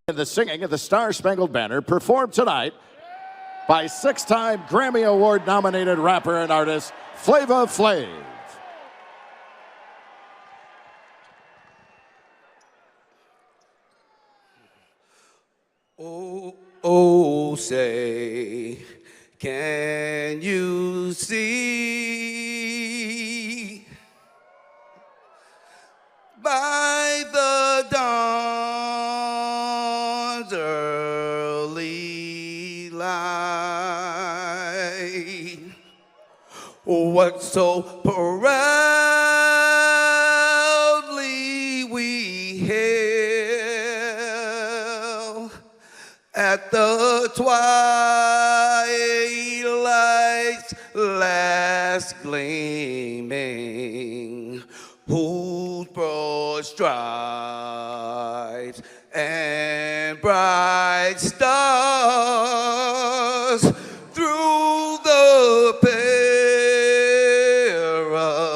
The singing of the Star Spangled Banner performed tonight by six-time Grammy Award nominated rapper and artist Flava Flav. Oh, oh, say, can you see by the dawn's early light what so proudly we hailed at the twilight's last gleaming, whose broad stripes and bright stars through the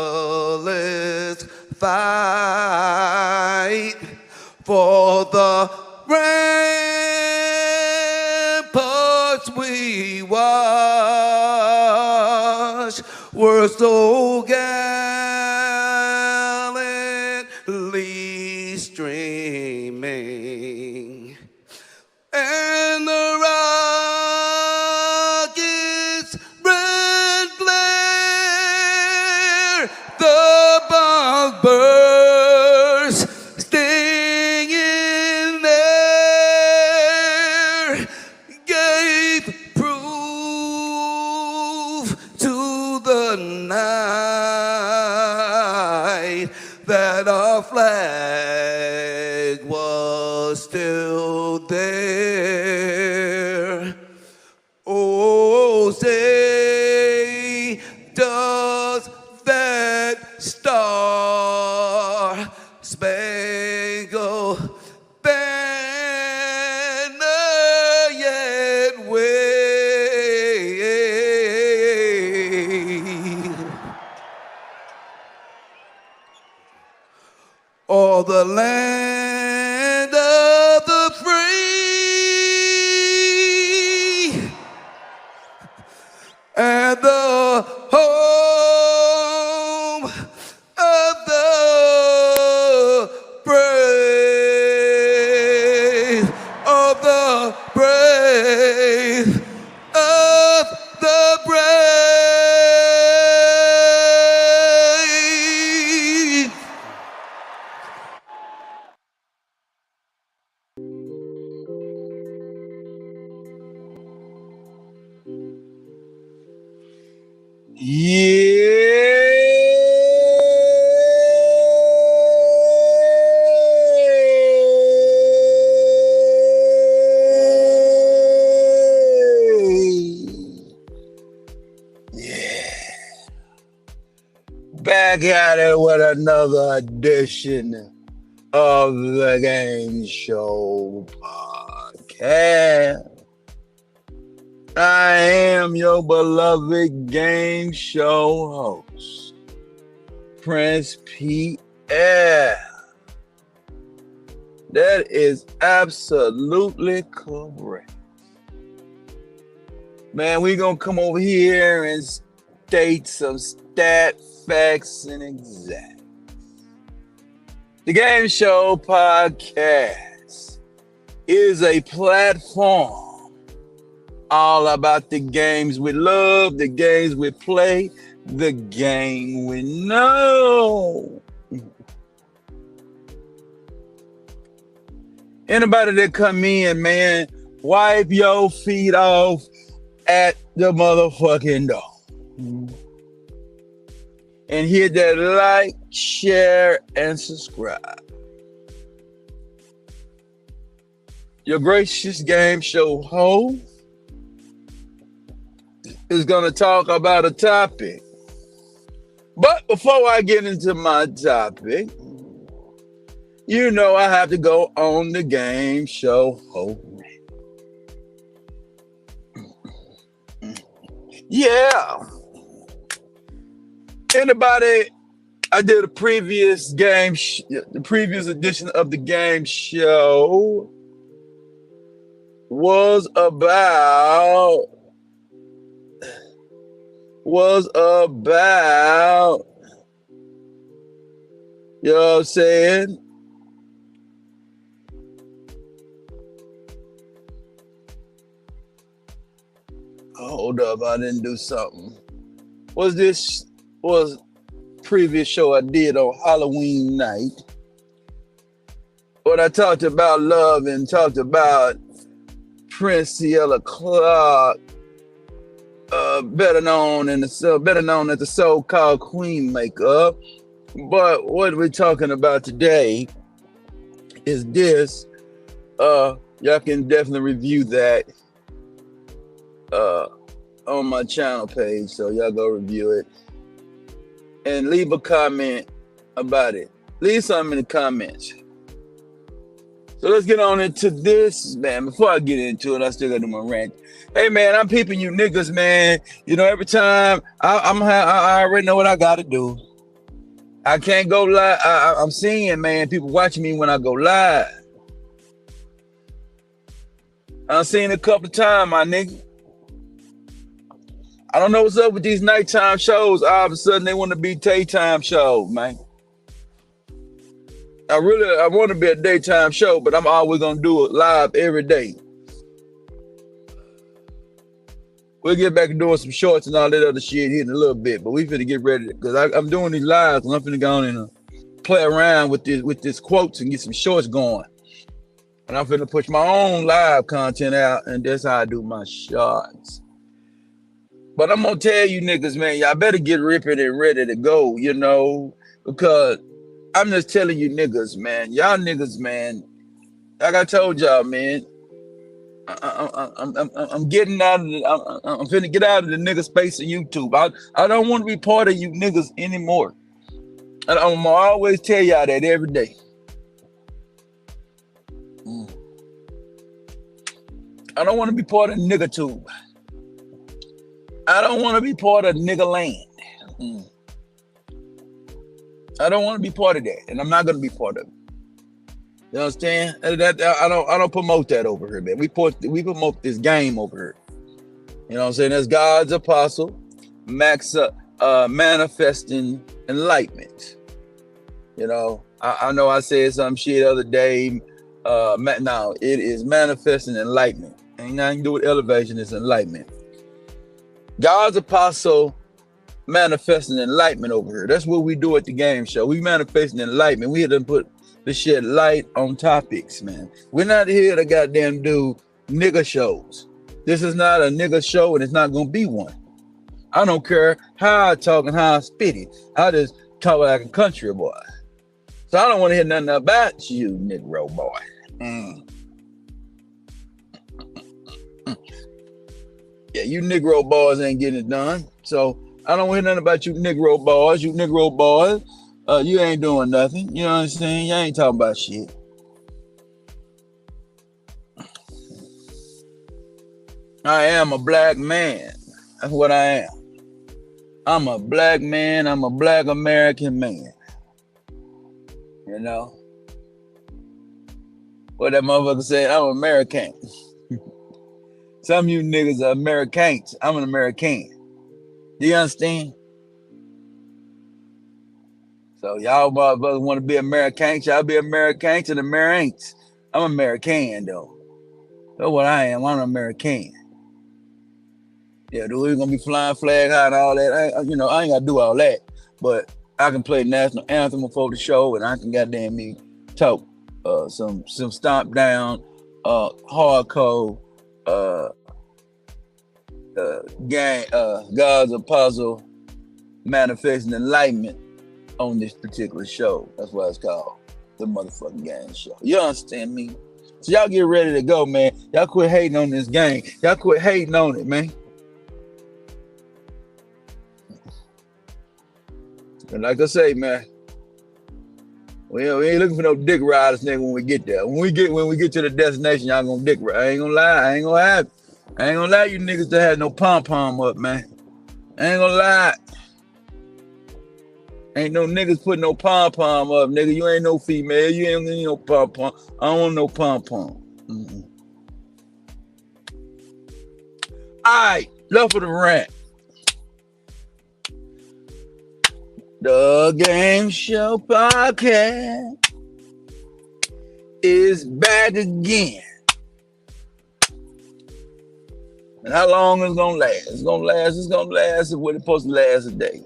perilous fight for the ramparts we watched were so gallantly streaming, and the rocket's red glare, the bombs burst, stinging there, gave proof to the night that our flag was still there. Oh, say, does that star spangled banner yet wave o'er the land of the free and the home of the brave, of the brave, of the brave. Back at it with another edition of the Game Show Podcast. I am your beloved game show host, Prince Pierre. That is absolutely correct. Man, we're going to come over here and state some stat, facts, and exact. The Game Show Podcast is a platform all about the games we love, the games we play, the game we know. Anybody that come in, man, wipe your feet off at the motherfucking door. And hit that like, share, and subscribe. Your gracious game show host is going to talk about a topic. But before I get into my topic, you know I have to go on the game show host. Yeah. Anybody, I did a previous the previous edition of the game show was about you know what I'm saying? Hold up, I didn't do something. Was previous show I did on Halloween night. When I talked about love and talked about Prince Ciela Clark, better known as the so-called Queen Maker. But what we're talking about today is this. Y'all can definitely review that on my channel page, so y'all go review it and leave a comment about it. Leave something in the comments. So let's get on into this, man. Before I get into it, I still got to do my rant. Hey, man, I'm peeping you niggas, man. You know, every time I already know what I got to do. I can't go live. I'm seeing, man, people watching me when I go live. I've seen it a couple of times, my nigga. I don't know what's up with these nighttime shows. All of a sudden, they want to be daytime shows, man. I want to be a daytime show, but I'm always going to do it live every day. We'll get back to doing some shorts and all that other shit here in a little bit, but we finna get ready because I'm doing these lives and I'm finna go on and play around with this quotes and get some shorts going. And I'm finna push my own live content out, and that's how I do my shorts. But I'm gonna tell you niggas, man, y'all better get ripping and ready to go, you know, because I'm just telling you niggas, man, y'all niggas, man, like I told y'all, man, I'm getting out of I'm finna get out of the nigga space of YouTube. I don't want to be part of you niggas anymore. And I'm gonna always tell y'all that every day. I don't want to be part of nigga tube. I don't want to be part of nigga land. I don't want to be part of that, and I'm not gonna be part of it. You understand? I don't promote that over here, man. We promote this game over here. You know what I'm saying? That's God's apostle, manifesting enlightenment. You know, I know I said some shit the other day. No, it is manifesting enlightenment. Ain't nothing to do with elevation, it's enlightenment. God's apostle manifesting enlightenment over here. That's what we do at the game show. We manifesting enlightenment. We here to put the shed light on topics, man. We're not here to goddamn do nigga shows. This is not a nigga show, and it's not gonna be one. I don't care how I talk and how I spit it. I just talk like a country boy. So I don't want to hear nothing about you, Negro boy. Yeah, you Negro boys ain't getting it done. So I don't hear nothing about you Negro boys. You Negro boys, you ain't doing nothing. You know what I'm saying? You ain't talking about shit. I am a black man. That's what I am. I'm a black man. I'm a black American man. You know? What that motherfucker said, I'm American. Some of you niggas are Americans. I'm an American. Do you understand? So y'all motherfuckers want to be Americans. Y'all be Americans and Americans. I'm American though. That's what I am. I'm an American. Yeah, dude, we're gonna be flying flag high and all that. I ain't gotta do all that. But I can play national anthem before the show, and I can goddamn me talk some stomp down, hardcore gang, God's apostle manifesting enlightenment on this particular show. That's why it's called the motherfucking gang show. You understand me? So y'all get ready to go, man. Y'all quit hating on this gang. Y'all quit hating on it, man. And like I say, man, we ain't looking for no dick riders, nigga, when we get there. When we get to the destination, y'all gonna dick ride. I ain't gonna lie. I ain't gonna lie, you niggas that had no pom-pom up, man. I ain't gonna lie. Ain't no niggas putting no pom-pom up, nigga. You ain't no female. You ain't need no pom-pom. I don't want no pom-pom. right, love for the rant. The Game Show Podcast is back again. And how long is it gonna last? It's gonna last what it's supposed to last a day.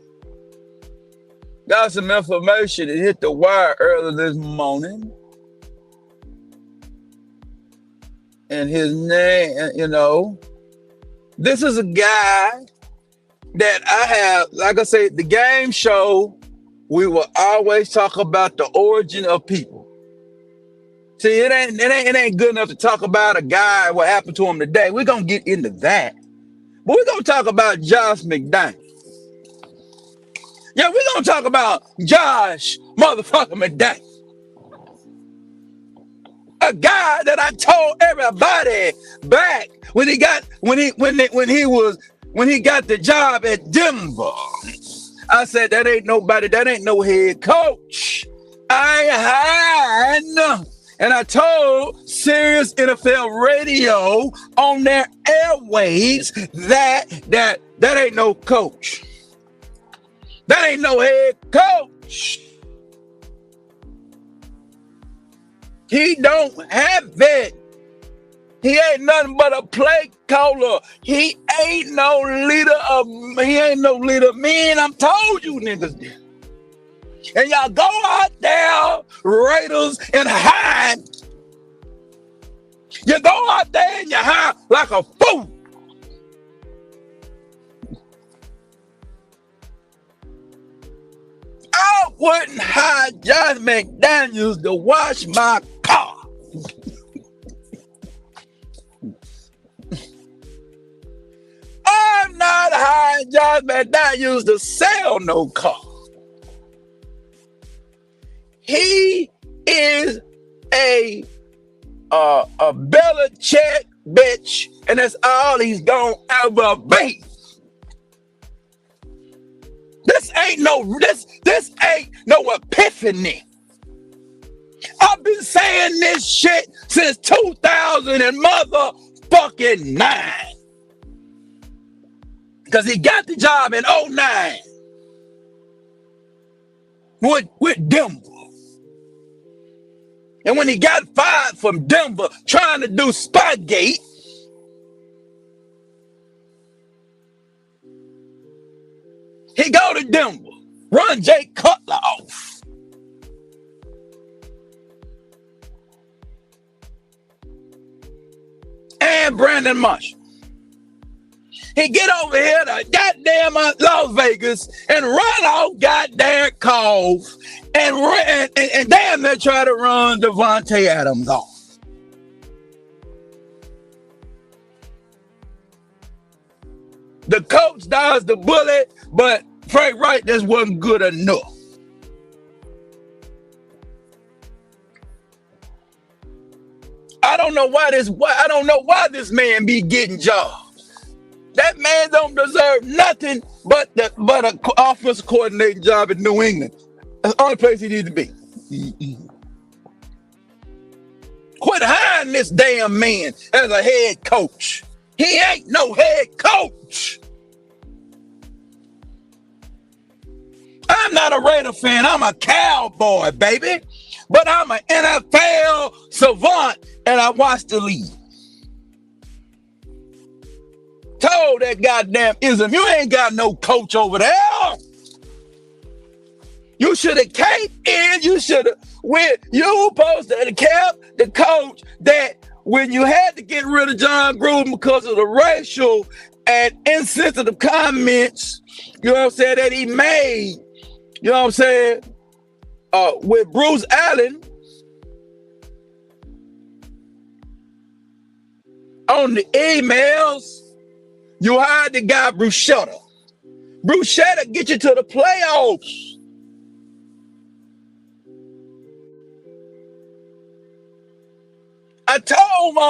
Got some information that hit the wire earlier this morning. And his name, this is a guy that I have, like I said, the game show, we will always talk about the origin of people. See, it ain't good enough to talk about a guy, what happened to him today. We're gonna get into that. But we're gonna talk about Josh McDaniels. Yeah, we're gonna talk about Josh motherfucking McDaniels. A guy that I told everybody back when he got the job at Denver. I said that ain't nobody, that ain't no head coach. I ain't hiding. And I told Sirius NFL Radio on their airwaves that ain't no coach. That ain't no head coach. He don't have it. He ain't nothing but a play caller. He ain't no leader. Man, I'm told you niggas this. And y'all go out there, Raiders, and hide. You go out there and you hide like a fool. I wouldn't hire Josh McDaniels to wash my car. I'm not hiring Josh McDaniels to sell no car. He is a Belichick bitch, and that's all he's gonna ever be. This ain't no epiphany. I've been saying this shit since 2009. Because he got the job in 2009 with Denver. And when he got fired from Denver trying to do Spygate, he go to Denver, run Jay Cutler off. And Brandon Marshall. He get over here to goddamn Las Vegas and run off goddamn Cove and damn near try to run Davante Adams off. The coach dodged the bullet, but Frank Wright just wasn't good enough. I don't know why this man be getting jobs. That man don't deserve nothing but an offensive coordinating job in New England. That's the only place he needs to be. Quit hiring this damn man as a head coach. He ain't no head coach. I'm not a Raider fan. I'm a Cowboy, baby. But I'm an NFL savant, and I watch the league. Told that goddamn ism, you ain't got no coach over there. You should have came in. You should have you supposed to kept the coach that when you had to get rid of John Gruden because of the racial and insensitive comments, you know what I'm saying, that he made, you know what I'm saying, with Bruce Allen on the emails. You hired the guy Bruschetta. Bruschetta get you to the playoffs. I told them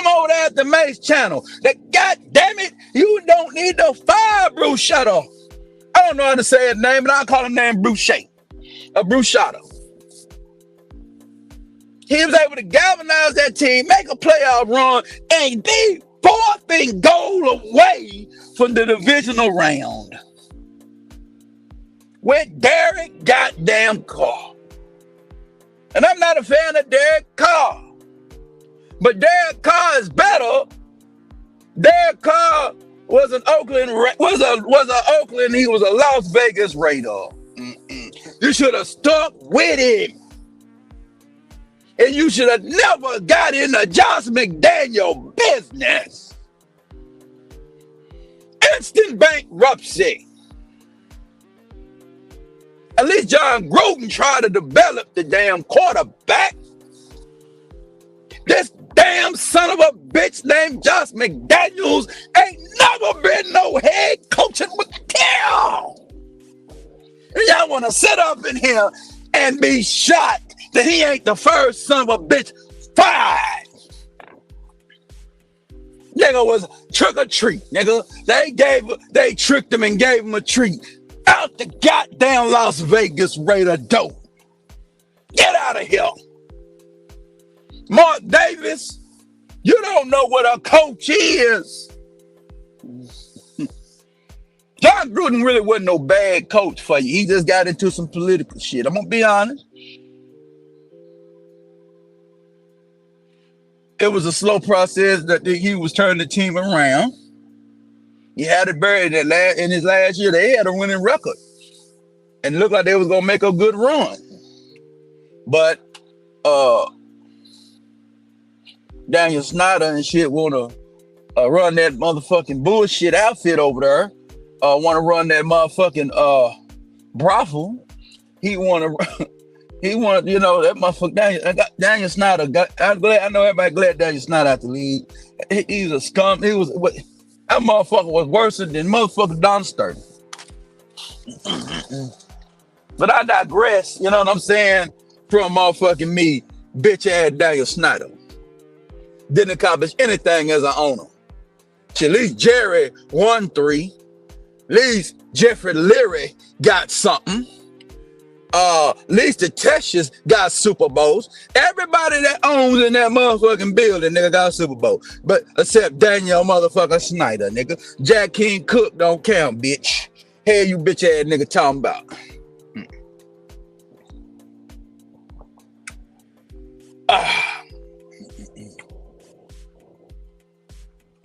over there at the Mace channel that God damn it, you don't need to fire Bruschetta. I don't know how to say his name, but I'll call him name Bruschetta. Bruschetta. He was able to galvanize that team, make a playoff run, and be 4th and goal away from the divisional round with Derek goddamn Carr. And I'm not a fan of Derek Carr, but Derek Carr is better. Derek Carr was an Oakland, he was a Las Vegas Raider. You should have stuck with him. And you should have never got into Josh McDaniel business. Instant bankruptcy. At least John Gruden tried to develop the damn quarterback. This damn son of a bitch named Josh McDaniels ain't never been no head coaching with hell. And y'all want to sit up in here and be shocked that he ain't the first son of a bitch fired. Nigga was trick or treat, nigga. They tricked him and gave him a treat out the goddamn Las Vegas Raider door. Get out of here. Mark Davis, you don't know what a coach is. John Gruden really wasn't no bad coach for you. He just got into some political shit. I'm gonna be honest. It was a slow process that he was turning the team around. He had it buried in his last year. They had a winning record. And it looked like they was gonna make a good run. But Daniel Snyder and shit wanna run that motherfucking bullshit outfit over there. Wanna run that motherfucking brothel. He wanna you know, that motherfucker Daniel Snyder I know everybody glad Daniel Snyder out the league. He's a scum. That motherfucker was worse than motherfucker Don Sturdy. But I digress, you know what I'm saying? From motherfucking me, bitch ass Daniel Snyder. Didn't accomplish anything as an owner. At least Jerry won 3. At least Jeffrey Leary got something. At least the Texas got Super Bowls. Everybody that owns in that motherfucking building, nigga, got a Super Bowl. But except Daniel motherfucker Snyder, nigga. Jack King Cook don't count, bitch. Hell you bitch ass nigga talking about.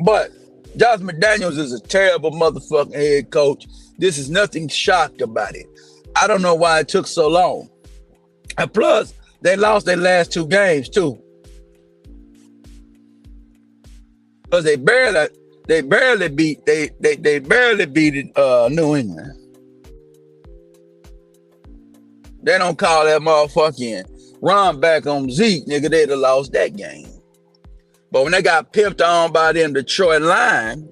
But Josh McDaniels is a terrible motherfucking head coach. This is nothing shocked about it. I don't know why it took so long. And plus, they lost their last 2 games too. Because they barely beat New England. They don't call that motherfucking run back on Zeke, nigga, they'd have lost that game. But when they got pimped on by them Detroit Lions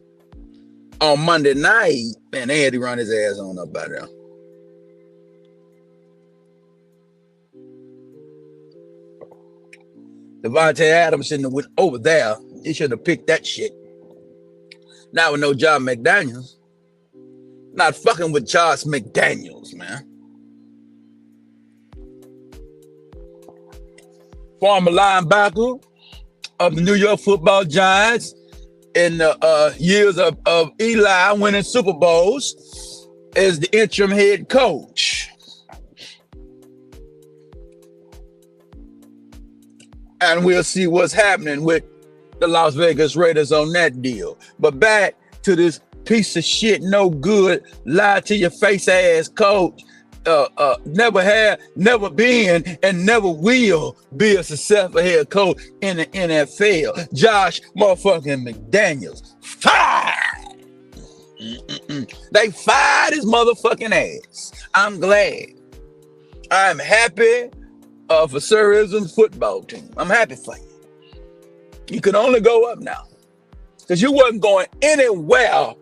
on Monday night, man, they had to run his ass on up by there. Davante Adams shouldn't have went over there. He should have picked that shit. Now with no John McDaniels. Not fucking with Josh McDaniels, man. Former linebacker of the New York Football Giants in the years of Eli winning Super Bowls is the interim head coach. And we'll see what's happening with the Las Vegas Raiders on that deal. But back to this piece of shit, no good, lie to your face ass coach. Never had, never been, and never will be a successful head coach in the NFL. Josh motherfucking McDaniels. Fired! They fired his motherfucking ass. I'm glad. I'm happy for Sir Ism's football team. I'm happy for you. You can only go up now. Because you wasn't going anywhere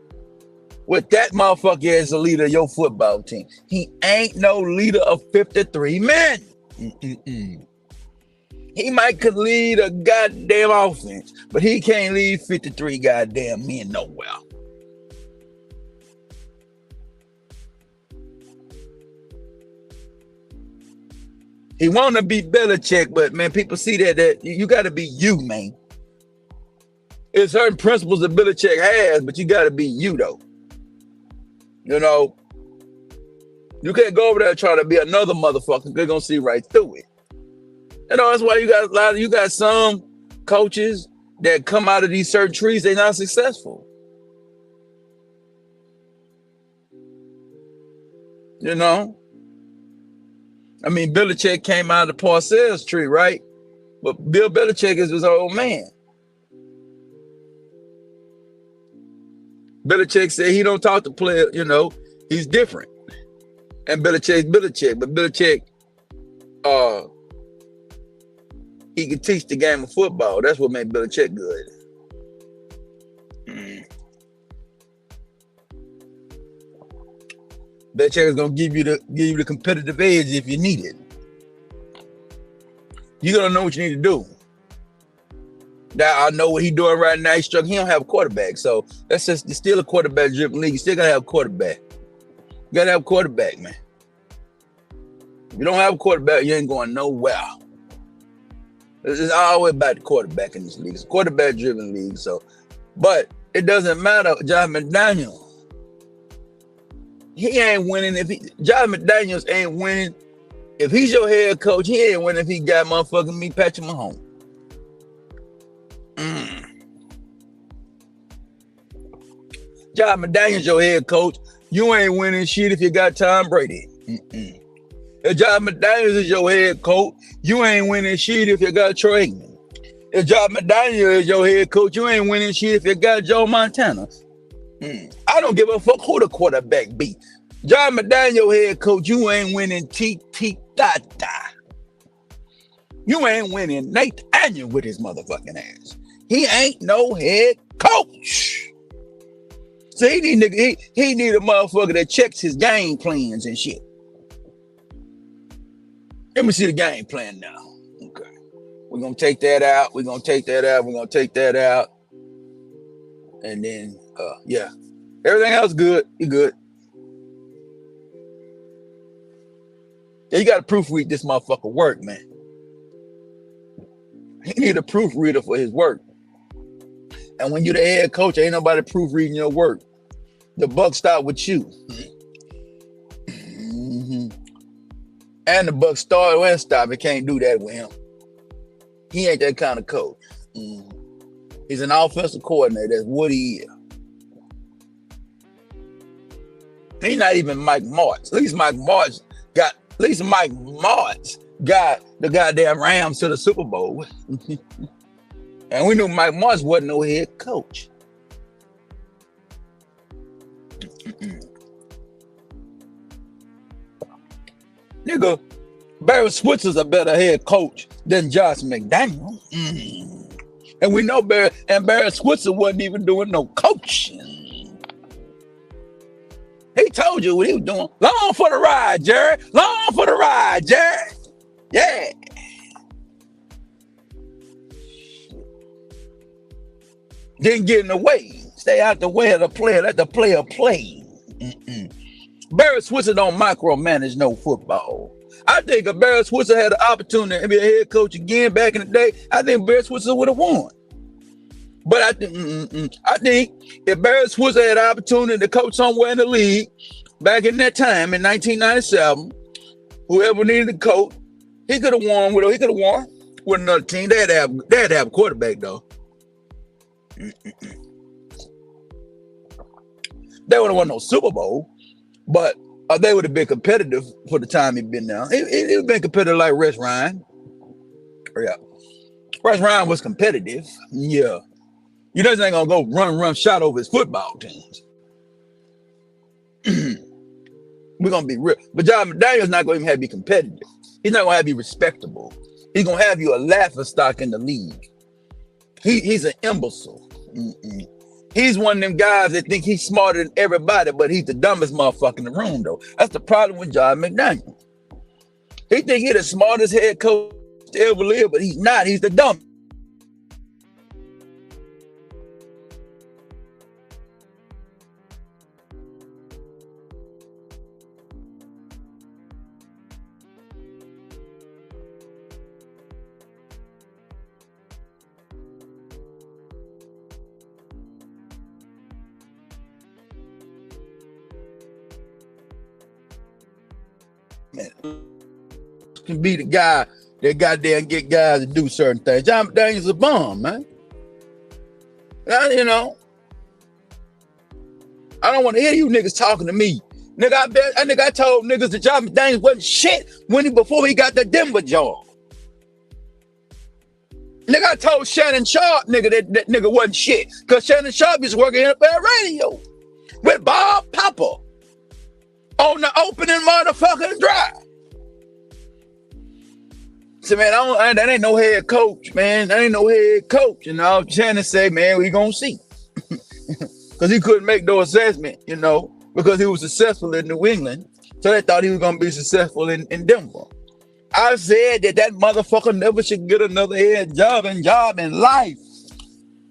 with that motherfucker as the leader of your football team. He ain't no leader of 53 men. He might could lead a goddamn offense, but he can't lead 53 goddamn men nowhere. He want to be Belichick, but man, people see that you got to be you, man. It's certain principles that Belichick has, but you got to be you though. You know, you can't go over there trying to be another motherfucker. They're gonna see right through it. You know, that's why you got some coaches that come out of these certain trees, they're not successful. You know? I mean, Belichick came out of the Parcells tree, right? But Bill Belichick is his old man. Belichick said he don't talk to players, you know, he's different. And Belichick's Belichick, but Belichick, he can teach the game of football. That's what made Belichick good. Belichick is gonna give you the competitive edge if you need it. You gotta know what you need to do. Now I know what he's doing right now. He don't have a quarterback, so that's just it's still a quarterback-driven league. You still gotta have a quarterback. You gotta have a quarterback, man. If you don't have a quarterback, you ain't going nowhere. It's always about the quarterback in this league. It's a quarterback-driven league. So, but it doesn't matter. Josh McDaniels, he ain't winning Josh McDaniels ain't winning. If he's your head coach, he ain't winning if he got motherfucking me Patrick Mahomes. Josh McDaniels your head coach. You ain't winning shit if you got Tom Brady. If Josh McDaniels is your head coach, you ain't winning shit if you got Troy Aikman. If Josh McDaniels is your head coach, you ain't winning shit if you got Joe Montana. I don't give a fuck who the quarterback be. Josh McDaniels head coach, you ain't winning da-da. You ain't winning Nate Daniel with his motherfucking ass. He ain't no head coach. So he need a motherfucker that checks his game plans and shit. Let me see the game plan now. Okay. We're gonna take that out. We're gonna take that out. And then yeah. Everything else good. You good. Yeah, you gotta proofread this motherfucker work, man. He need a proofreader for his work. And when you're the head coach, ain't nobody proofreading your work. The buck stop with you. And the buck start and stop. It can't do that with him. He ain't that kind of coach. He's an offensive coordinator. That's what he is. He's not even Mike Martz. At least Mike Martz got the goddamn Rams to the Super Bowl. And we knew Mike Martz wasn't no head coach. Nigga, Barry Switzer's a better head coach than Josh McDaniels. And we know Barry Switzer wasn't even doing no coaching. He told you what he was doing. Long for the ride, Jerry. Long for the ride, Jerry. Yeah. Didn't get in the way. Stay out the way of the player. Let the player play. Barry Switzer don't micromanage no football. I think if Barry Switzer had the opportunity to be a head coach again back in the day, I think Barry Switzer would have won. But I think if Barry Switzer had the opportunity to coach somewhere in the league back in that time in 1997, whoever needed to coach, he could have won with another team. They had to have a quarterback though. They would have won no Super Bowl, but they would have been competitive for the time he'd been there. It would have been competitive like Rex Ryan. Yeah. Rex Ryan was competitive. Yeah. You just ain't gonna go run shot over his football teams. We're gonna be real. But John McDaniel's not gonna even have to be competitive. He's not gonna have to be respectable. He's gonna have you a laughingstock in the league. He's an imbecile. He's one of them guys that think he's smarter than everybody, but he's the dumbest motherfucker in the room, though. That's the problem with John McDaniel. He think he's the smartest head coach to ever live, but he's not. He's the dumbest. Can be the guy that goddamn get guys to do certain things. John McDaniel's a bum, man. You know, I don't want to hear you niggas talking to me. Nigga, I told niggas that John McDaniels wasn't shit before he got the Denver job. Nigga, I told Shannon Sharp, nigga, that nigga wasn't shit. Because Shannon Sharp is working at radio with Bob Popper on the opening motherfucking drive. So, man, that ain't no head coach, man. That ain't no head coach. You know, Shannon say, man, we gonna see. Because he couldn't make no assessment, you know, because he was successful in New England. So they thought he was gonna be successful in Denver. I said that motherfucker never should get another head job in life.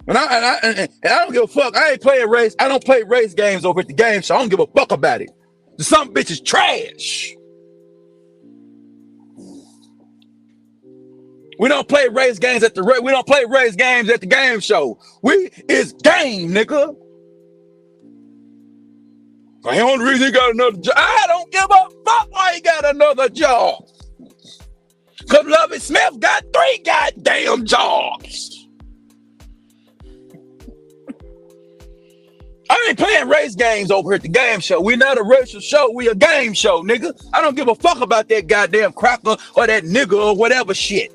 And I don't give a fuck. I don't play race games over at the game, so I don't give a fuck about it. Some bitch is trash. We don't play race games at the game show. It's game, nigga. The only reason he got another job, I don't give a fuck why he got another job. Because Lovie Smith got 3 goddamn jobs. I ain't playing race games over at the game show. We're not a racial show. We a game show, nigga. I don't give a fuck about that goddamn cracker or that nigga or whatever shit.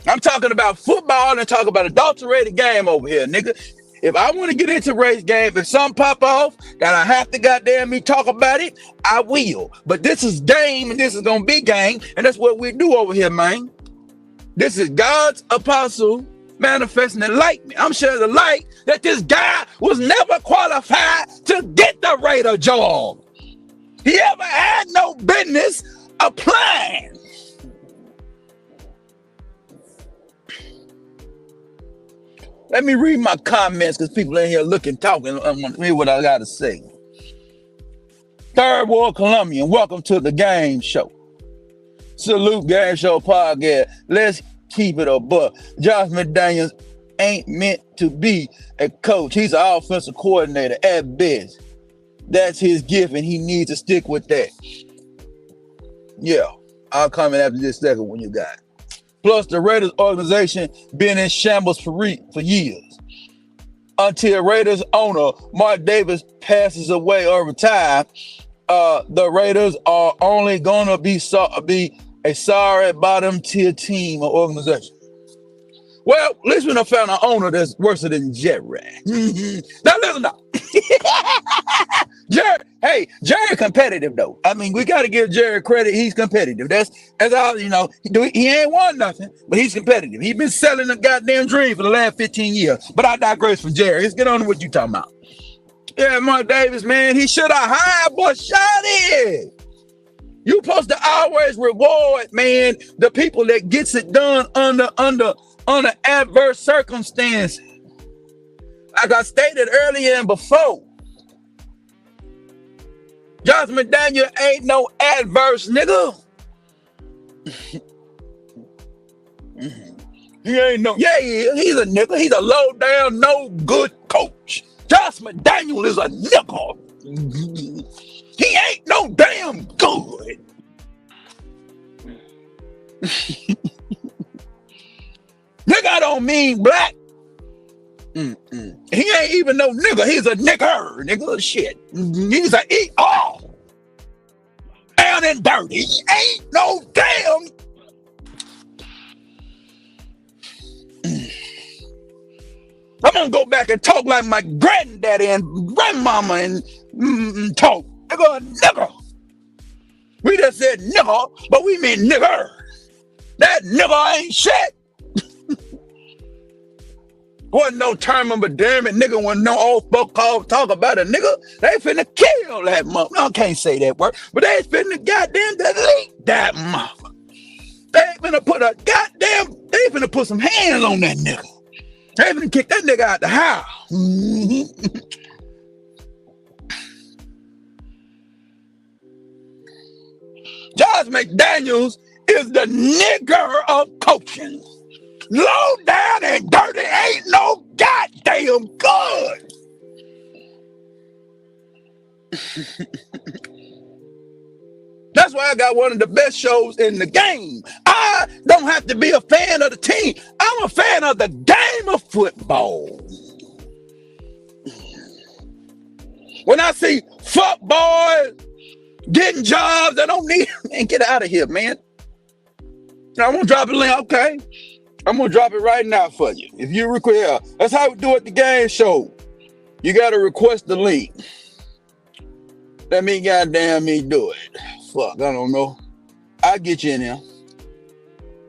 I'm talking about football and talking about adulterated game over here, nigga. If I want to get into race game, if something pop off that I have to goddamn me talk about it, I will. But this is game and this is gonna be game, and that's what we do over here, man. This is God's apostle manifesting the light. I'm sure the light that this guy was never qualified to get the Raider job. He ever had no business applying. Let me read my comments because people in here looking, talking. I want to hear what I got to say. Third World Colombian, welcome to the game show. Salute Game Show Podcast. Let's keep it a buck. Josh McDaniels ain't meant to be a coach. He's an offensive coordinator at best. That's his gift, and he needs to stick with that. Yeah, I'll comment after this second when you got it. Plus, the Raiders organization been in shambles for years. Until Raiders owner Mark Davis passes away or retires, the Raiders are only gonna be a sorry bottom tier team or organization. Well, at least we done found an owner that's worse than Jerry. Now listen up. Jerry competitive though. I mean, we got to give Jerry credit. He's competitive. That's all, you know. He ain't won nothing, but he's competitive. He's been selling a goddamn dream for the last 15 years. But I digress from Jerry. Let's get on to what you talking about. Yeah, Mark Davis, man, he should have hired, but shot it. You supposed to always reward, man, the people that gets it done under adverse circumstances. Like I stated earlier and before, Josh McDaniel ain't no adverse nigga. He ain't no, yeah, he's a nigga. He's a low down, no good coach. Josh McDaniel is a nigga. He ain't no damn good. Nigga don't mean black. He ain't even no nigga. He's a nigga. Shit. He's a E-R. Down and dirty. He ain't no damn. I'm gonna go back and talk like my granddaddy and grandmama and talk. Nigga. We just said nigga, but we mean nigger. That nigga ain't shit. Wasn't no term of endearment, nigga. Wasn't no old folk talk about a nigga. They finna kill that mother. No, I can't say that word, but they finna goddamn delete that mother. They finna they finna put some hands on that nigga. They finna kick that nigga out the house. Josh McDaniels is the nigger of coaching. Low down and dirty, ain't no goddamn good. That's why I got one of the best shows in the game. I don't have to be a fan of the team. I'm a fan of the game of football. When I see football getting jobs, I don't need, man, get out of here, man. I'm gonna drop a link, okay? I'm gonna drop it right now for you. If you request, that's how we do it the game show. You gotta request the link. Let me goddamn me do it. Fuck, I don't know. I'll get you in here.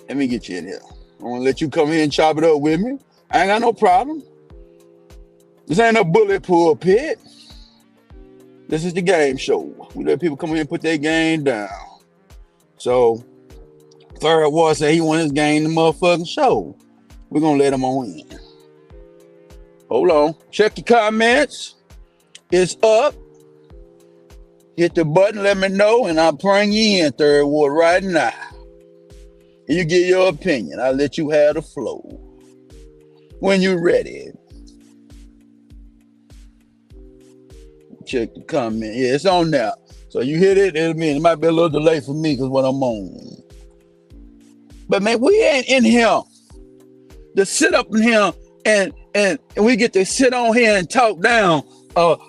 Let me get you in here. I wanna let you come here and chop it up with me. I ain't got no problem. This ain't a bullet pulpit. This is the game show. We let people come in and put their game down. So, Third Ward said he want his game the motherfucking show. We're gonna let him on in. Hold on. Check your comments. It's up. Hit the button, let me know, and I'll bring you in, Third Ward, right now. You give your opinion. I'll let you have the flow. When you're ready. Check the comment. Yeah, it's on now. So you hit it, it might be a little delay for me because what I'm on. But man, we ain't in here to sit up in here and we get to sit on here and talk down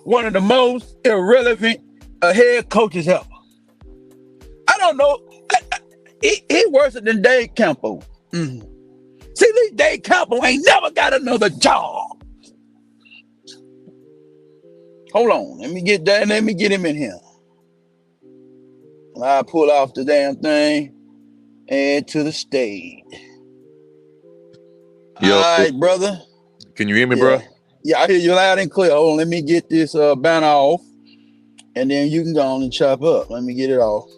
one of the most irrelevant head coaches ever. I don't know. He worse than Dave Campbell. See, this Dave Campbell ain't never got another job. Hold on. Let me get that. Let me get him in here. I pull off the damn thing and to the stage. Yo, all right, brother. Can you hear me, bro? Yeah, I hear you loud and clear. Hold on, let me get this banner off, and then you can go on and chop up. Let me get it off.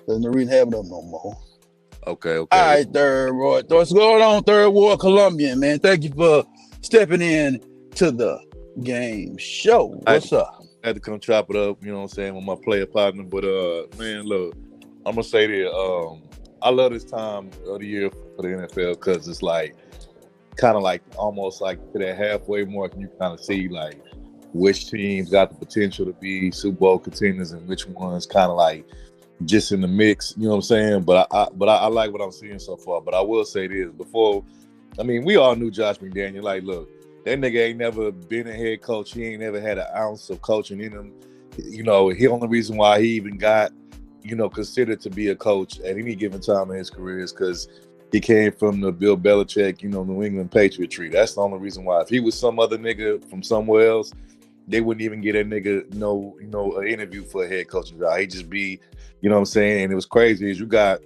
There's no reason to have it up no more. Okay. All right, Third Ward. What's going on, Third Ward Colombian, man? Thank you for stepping in to the game show. What's up? I had to come chop it up, you know what I'm saying, with my player partner. But man, look, I'm gonna say this. I love this time of the year for the NFL because it's like kind of like almost like to that halfway mark, and you kind of see like which teams got the potential to be Super Bowl contenders and which ones kind of like just in the mix. You know what I'm saying? But I like what I'm seeing so far. But I will say this before. I mean, we all knew Josh McDaniel. Like, look. That nigga ain't never been a head coach. He ain't never had an ounce of coaching in him. You know, the only reason why he even got, you know, considered to be a coach at any given time in his career is because he came from the Bill Belichick, you know, New England Patriot tree. That's the only reason why. If he was some other nigga from somewhere else, they wouldn't even get that nigga an interview for a head coaching job. He'd just be, you know what I'm saying? And it was crazy is you got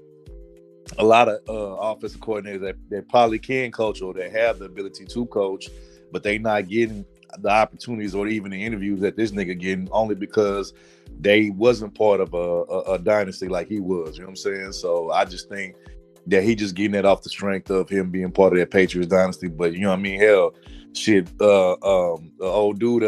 a lot of offensive coordinators that probably can coach or that have the ability to coach, but they not getting the opportunities or even the interviews that this nigga getting only because they wasn't part of a dynasty like he was. You know what I'm saying? So I just think that he just getting that off the strength of him being part of that Patriots dynasty. But you know what I mean? Hell, shit. The old dude,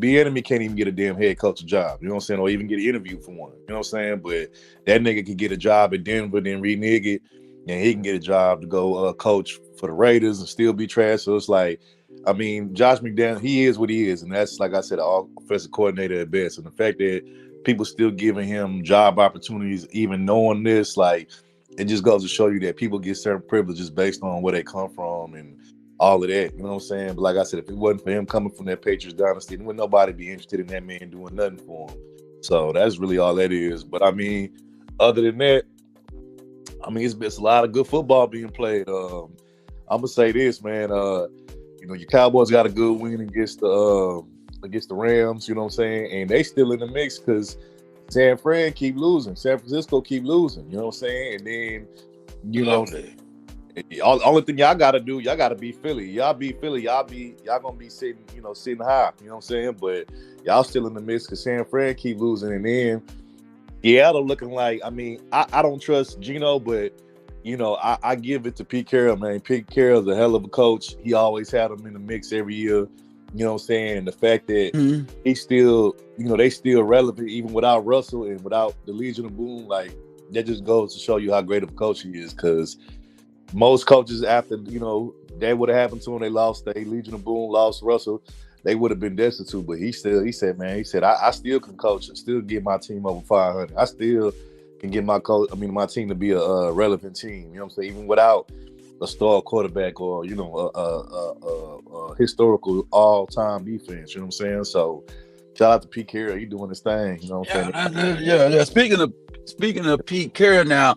Enemy can't even get a damn head coach job. You know what I'm saying? Or even get an interview for one. You know what I'm saying? But that nigga can get a job in Denver, then renege it, and he can get a job to go coach for the Raiders and still be trash. So it's like, I mean, Josh McDaniel, he is what he is, and that's, like I said, an offensive coordinator at best. And the fact that people still giving him job opportunities, even knowing this, like, it just goes to show you that people get certain privileges based on where they come from and all of that. You know what I'm saying? But like I said, if it wasn't for him coming from that Patriots dynasty, then would nobody be interested in that man doing nothing for him. So that's really all that is. But I mean, other than that, I mean, it's been a lot of good football being played. I'm gonna say this, man. You know, your Cowboys got a good win against the Rams. You know what I'm saying? And they still in the mix because San Fran keep losing, San Francisco keep losing. You know what I'm saying? And then, you know, only thing y'all gotta do, y'all gotta beat Philly. Y'all beat Philly, y'all gonna be sitting high. You know what I'm saying? But y'all still in the mix because San Fran keep losing, and then Seattle looking like, I mean, I don't trust Geno, but you know, I give it to Pete Carroll, man. Pete Carroll's a hell of a coach. He always had him in the mix every year. You know what I'm saying? And the fact that he's still, you know, they still relevant even without Russell and without the Legion of Boom, like that just goes to show you how great of a coach he is. Because most coaches after, you know, that would have happened to them, they lost the Legion of Boom, lost Russell. they would have been destitute. But he said, man, I still can coach and still get my team over 500. I still can get my team to be a relevant team. You know what I'm saying? Even without a star quarterback or a historical all-time defense. You know what I'm saying? So shout out to Pete Carroll. He doing his thing. You know what I'm saying? Yeah. Speaking of Pete Carroll now,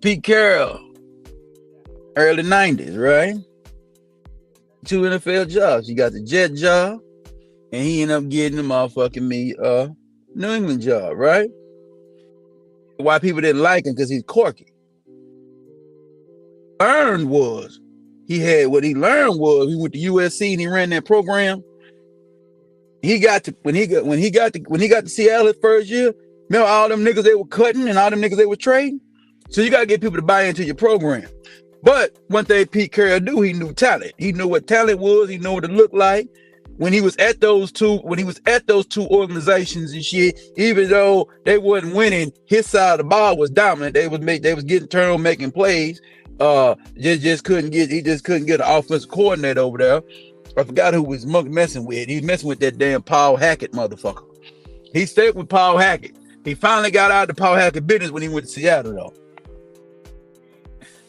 Pete Carroll, early 90s, right? 2 NFL jobs. He got the Jet job, and he ended up getting the motherfucking New England job, right? Why people didn't like him? Because he's quirky. He went to USC and he ran that program. When he got to Seattle his first year, remember all them niggas they were cutting and all them niggas they were trading? So you gotta get people to buy into your program. But one thing Pete Carroll knew, he knew talent. He knew what talent was, he knew what it looked like. When he was at those two organizations and shit, even though they wasn't winning, his side of the ball was dominant. They was getting turnover, making plays. He just couldn't get an offensive coordinator over there. I forgot who was messing with. He was messing with that damn Paul Hackett motherfucker. He stayed with Paul Hackett. He finally got out of the Paul Hackett business when he went to Seattle though.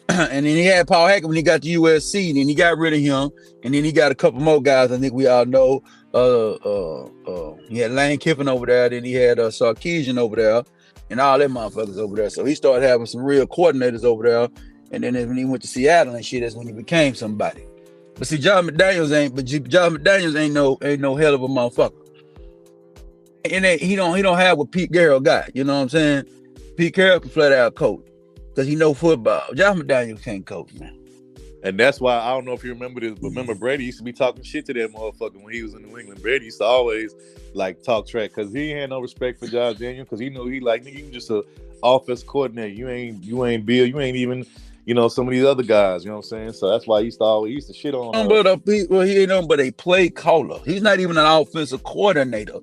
And then he had Paul Hackett when he got to USC, and then he got rid of him, and then he got a couple more guys I think we all know. He had Lane Kiffin over there, then he had Sarkisian over there, and all them motherfuckers over there. So he started having some real coordinators over there. And then when he went to Seattle and shit, that's when he became somebody. But see, John McDaniels ain't no hell of a motherfucker. And he don't have what Pete Carroll got. You know what I'm saying? Pete Carroll can flat out coach because he know football. John McDaniels can't coach, man. And that's why I don't know if you remember this, but remember Brady used to be talking shit to that motherfucker when he was in New England. Brady used to always like talk track because he had no respect for Josh Daniels because he knew he like, nigga, you just a offensive coordinator. You ain't Bill. You ain't even, some of these other guys. You know what I'm saying? So that's why he used to shit on. He ain't nothing but a play caller. He's not even an offensive coordinator.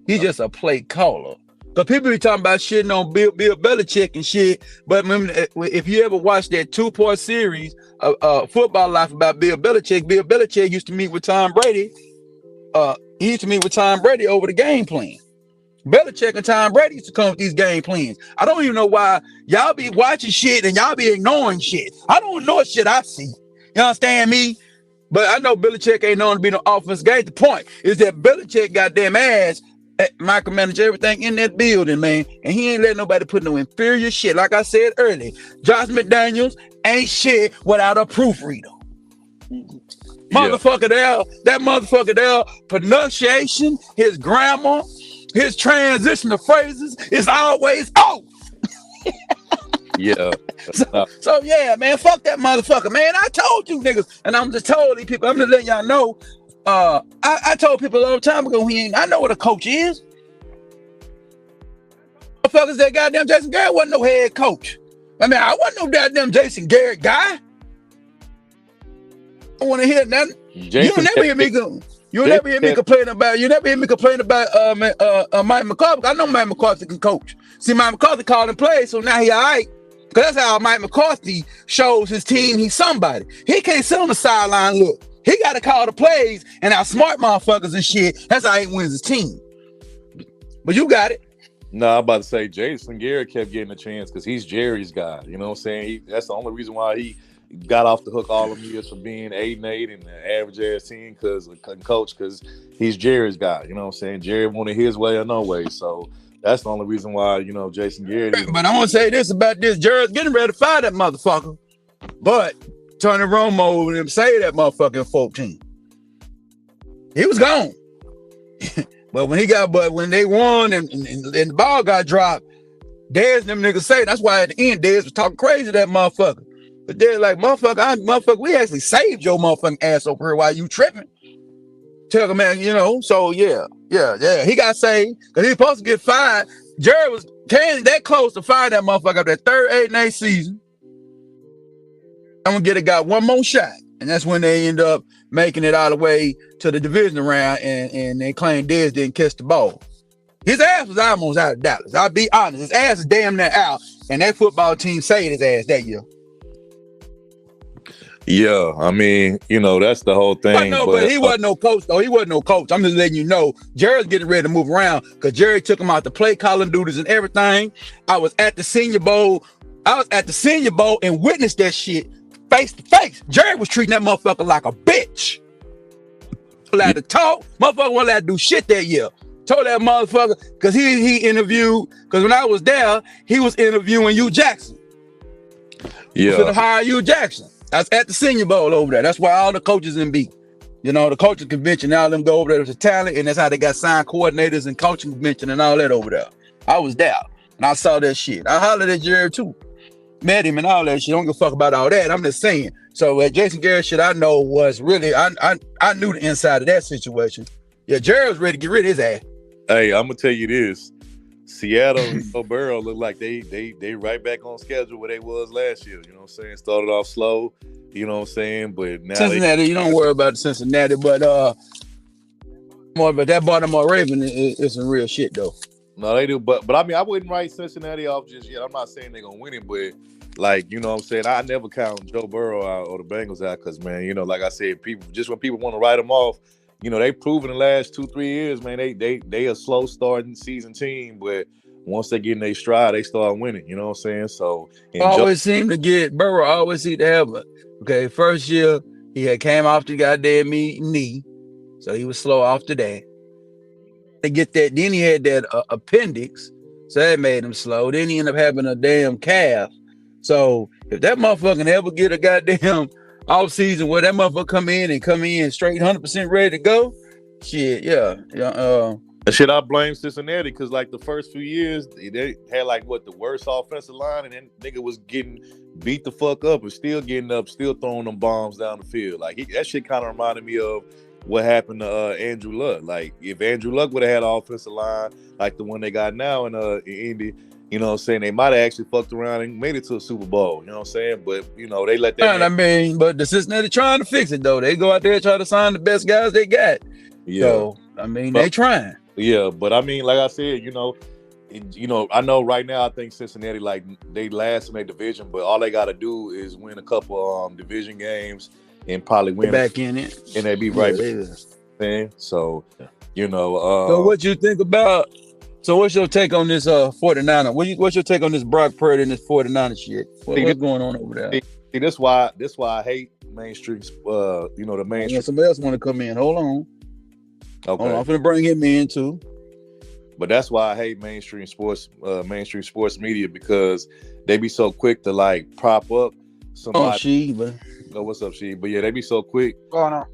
He's just a play caller. Because people be talking about shitting on Bill Belichick and shit. But remember, if you ever watched that 2-part series of Football Life about Bill Belichick used to meet with Tom Brady. He used to meet with Tom Brady over the game plan. Belichick and Tom Brady used to come with these game plans. I don't even know why y'all be watching shit and y'all be ignoring shit. I don't know shit I see. You understand me? But I know Belichick ain't known to be no offense game. The point is that Belichick goddamn ass micromanage everything in that building, man. And he ain't letting nobody put no inferior shit. Like I said earlier, Josh McDaniels ain't shit without a proofreader. Motherfucker there, that motherfucker there, pronunciation, his grammar, his transition of phrases is always off. Yeah. So yeah, man, fuck that motherfucker, man. I told you niggas, and I'm just telling these people, I'm just letting y'all know. I told people a long time ago, I know what a coach is. Motherfuckers, that goddamn Jason Garrett wasn't no head coach. I mean, I wasn't no goddamn Jason Garrett guy. I don't want to hear nothing. You'll never hear me go. You'll never hear me complain about. Mike McCarthy. I know Mike McCarthy can coach. See, Mike McCarthy called and played, so now he all right. Because that's how Mike McCarthy shows his team he's somebody. He can't sit on the sideline. Look, he got to call the plays and outsmart motherfuckers and shit. That's how he wins his team. But you got it. No, I'm about to say Jason Garrett kept getting a chance because he's Jerry's guy. You know what I'm saying? That's the only reason why he got off the hook all of years for being 8-8 and an average ass team because he's Jerry's guy. You know what I'm saying? Jerry wanted his way or no way. So that's the only reason why, Jason Garrett. But I want to say this about this. Jerry's getting ready to fire that motherfucker. But Tony Romo and them say that motherfucking 14. He was gone. But when they won and the ball got dropped, Dez and them niggas say that's why at the end Dez was talking crazy to that motherfucker. But they're like, motherfucker, we actually saved your motherfucking ass over here while you tripping. Tell him, man, so yeah. He got saved because he was supposed to get fired. Jerry came that close to fire that motherfucker after that third 8-8 season. I'm gonna get a guy one more shot. And that's when they end up making it all the way to the division round and they claim Dez didn't catch the ball. His ass was almost out of Dallas. I'll be honest. His ass is damn near out. And that football team saved his ass that year. Yeah, I mean, that's the whole thing. But he wasn't no coach, though. He wasn't no coach. I'm just letting you know. Jerry's getting ready to move around because Jerry took him out to play calling duties and everything. I was at the Senior Bowl. And witnessed that shit face to face. Jerry was treating that motherfucker like a bitch. Allowed to talk. Motherfucker wasn't allowed to do shit that year. Told that motherfucker, because he interviewed, because when I was there, he was interviewing Hugh Jackson. Yeah. To hire Hugh Jackson. I was at the Senior Bowl over there. That's why all the coaches in B. The coaching convention, all them go over there to talent, and that's how they got signed coordinators and coaching convention and all that over there. I was there, and I saw that shit. I hollered at Jerry too. Met him and all that shit. Don't give a fuck about all that. I'm just saying. So Jason Garrett shit I know was really, I knew the inside of that situation. Yeah, Jerry was ready to get rid of his ass. Hey, I'm gonna tell you this. Seattle and Joe Burrow look like they right back on schedule where they was last year. You know what I'm saying? Started off slow, you know what I'm saying? But now Cincinnati, you don't worry about Cincinnati, but that Baltimore Raven is some real shit though. No, they do, but I mean I wouldn't write Cincinnati off just yet. I'm not saying they're gonna win it, but you know what I'm saying, I never count Joe Burrow out or the Bengals out because, man, like I said, when people want to write them off, they proven the last 2-3 years, man, they a slow starting season team, but once they get in their stride, they start winning. You know what I'm saying? So Burrow always seem to have first year he had came off the goddamn knee, so he was slow off to that. They get that, then he had that appendix, so that made him slow. Then he ended up having a damn calf. So if that motherfucker ever get a goddamn off season where that motherfucker come in straight 100% ready to go, shit, yeah. Shit, I blame Cincinnati because the first few years they had the worst offensive line, and then nigga was getting beat the fuck up and still getting up, still throwing them bombs down the field. That shit kind of reminded me of what happened to Andrew Luck. If Andrew Luck would have had an offensive line like the one they got now in Indy, you know what I'm saying, they might have actually fucked around and made it to a Super Bowl. You know what I'm saying? But they let that. But the Cincinnati trying to fix it though. They go out there and try to sign the best guys they got. Yeah. So they trying. Yeah, but like I said, I know right now I think Cincinnati they last in their division, but all they got to do is win a couple division games and probably win back in it, and they be right back. So So what you think about? So what's your take on this 49er? What's your take on this Brock Purdy and this 49er shit? What's going on over there? See, that's why I hate Main Street. The Main Street. Somebody else want to come in. Hold on. Okay. I'm gonna bring him in too. But that's why I hate mainstream sports media, because they be so quick to prop up somebody. Oh, what's up, She? But yeah, they be so quick. Going on.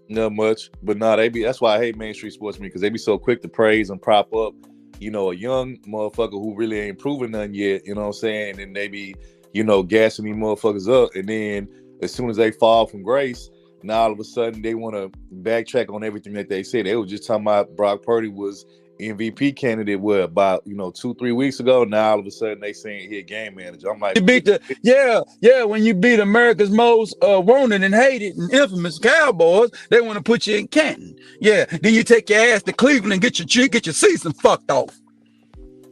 Not much, but that's why I hate mainstream sports media, because they be so quick to praise and prop up, a young motherfucker who really ain't proven nothing yet. You know what I'm saying? And they be, gassing these motherfuckers up, and then as soon as they fall from grace, now all of a sudden they want to backtrack on everything that they said. They were just talking about Brock Purdy was MVP candidate about 2-3 weeks ago. Now all of a sudden they saying he a game manager. I'm like, you beat when you beat America's most wanted and hated and infamous Cowboys, they want to put you in Canton. Yeah, then you take your ass to Cleveland and get your season fucked off.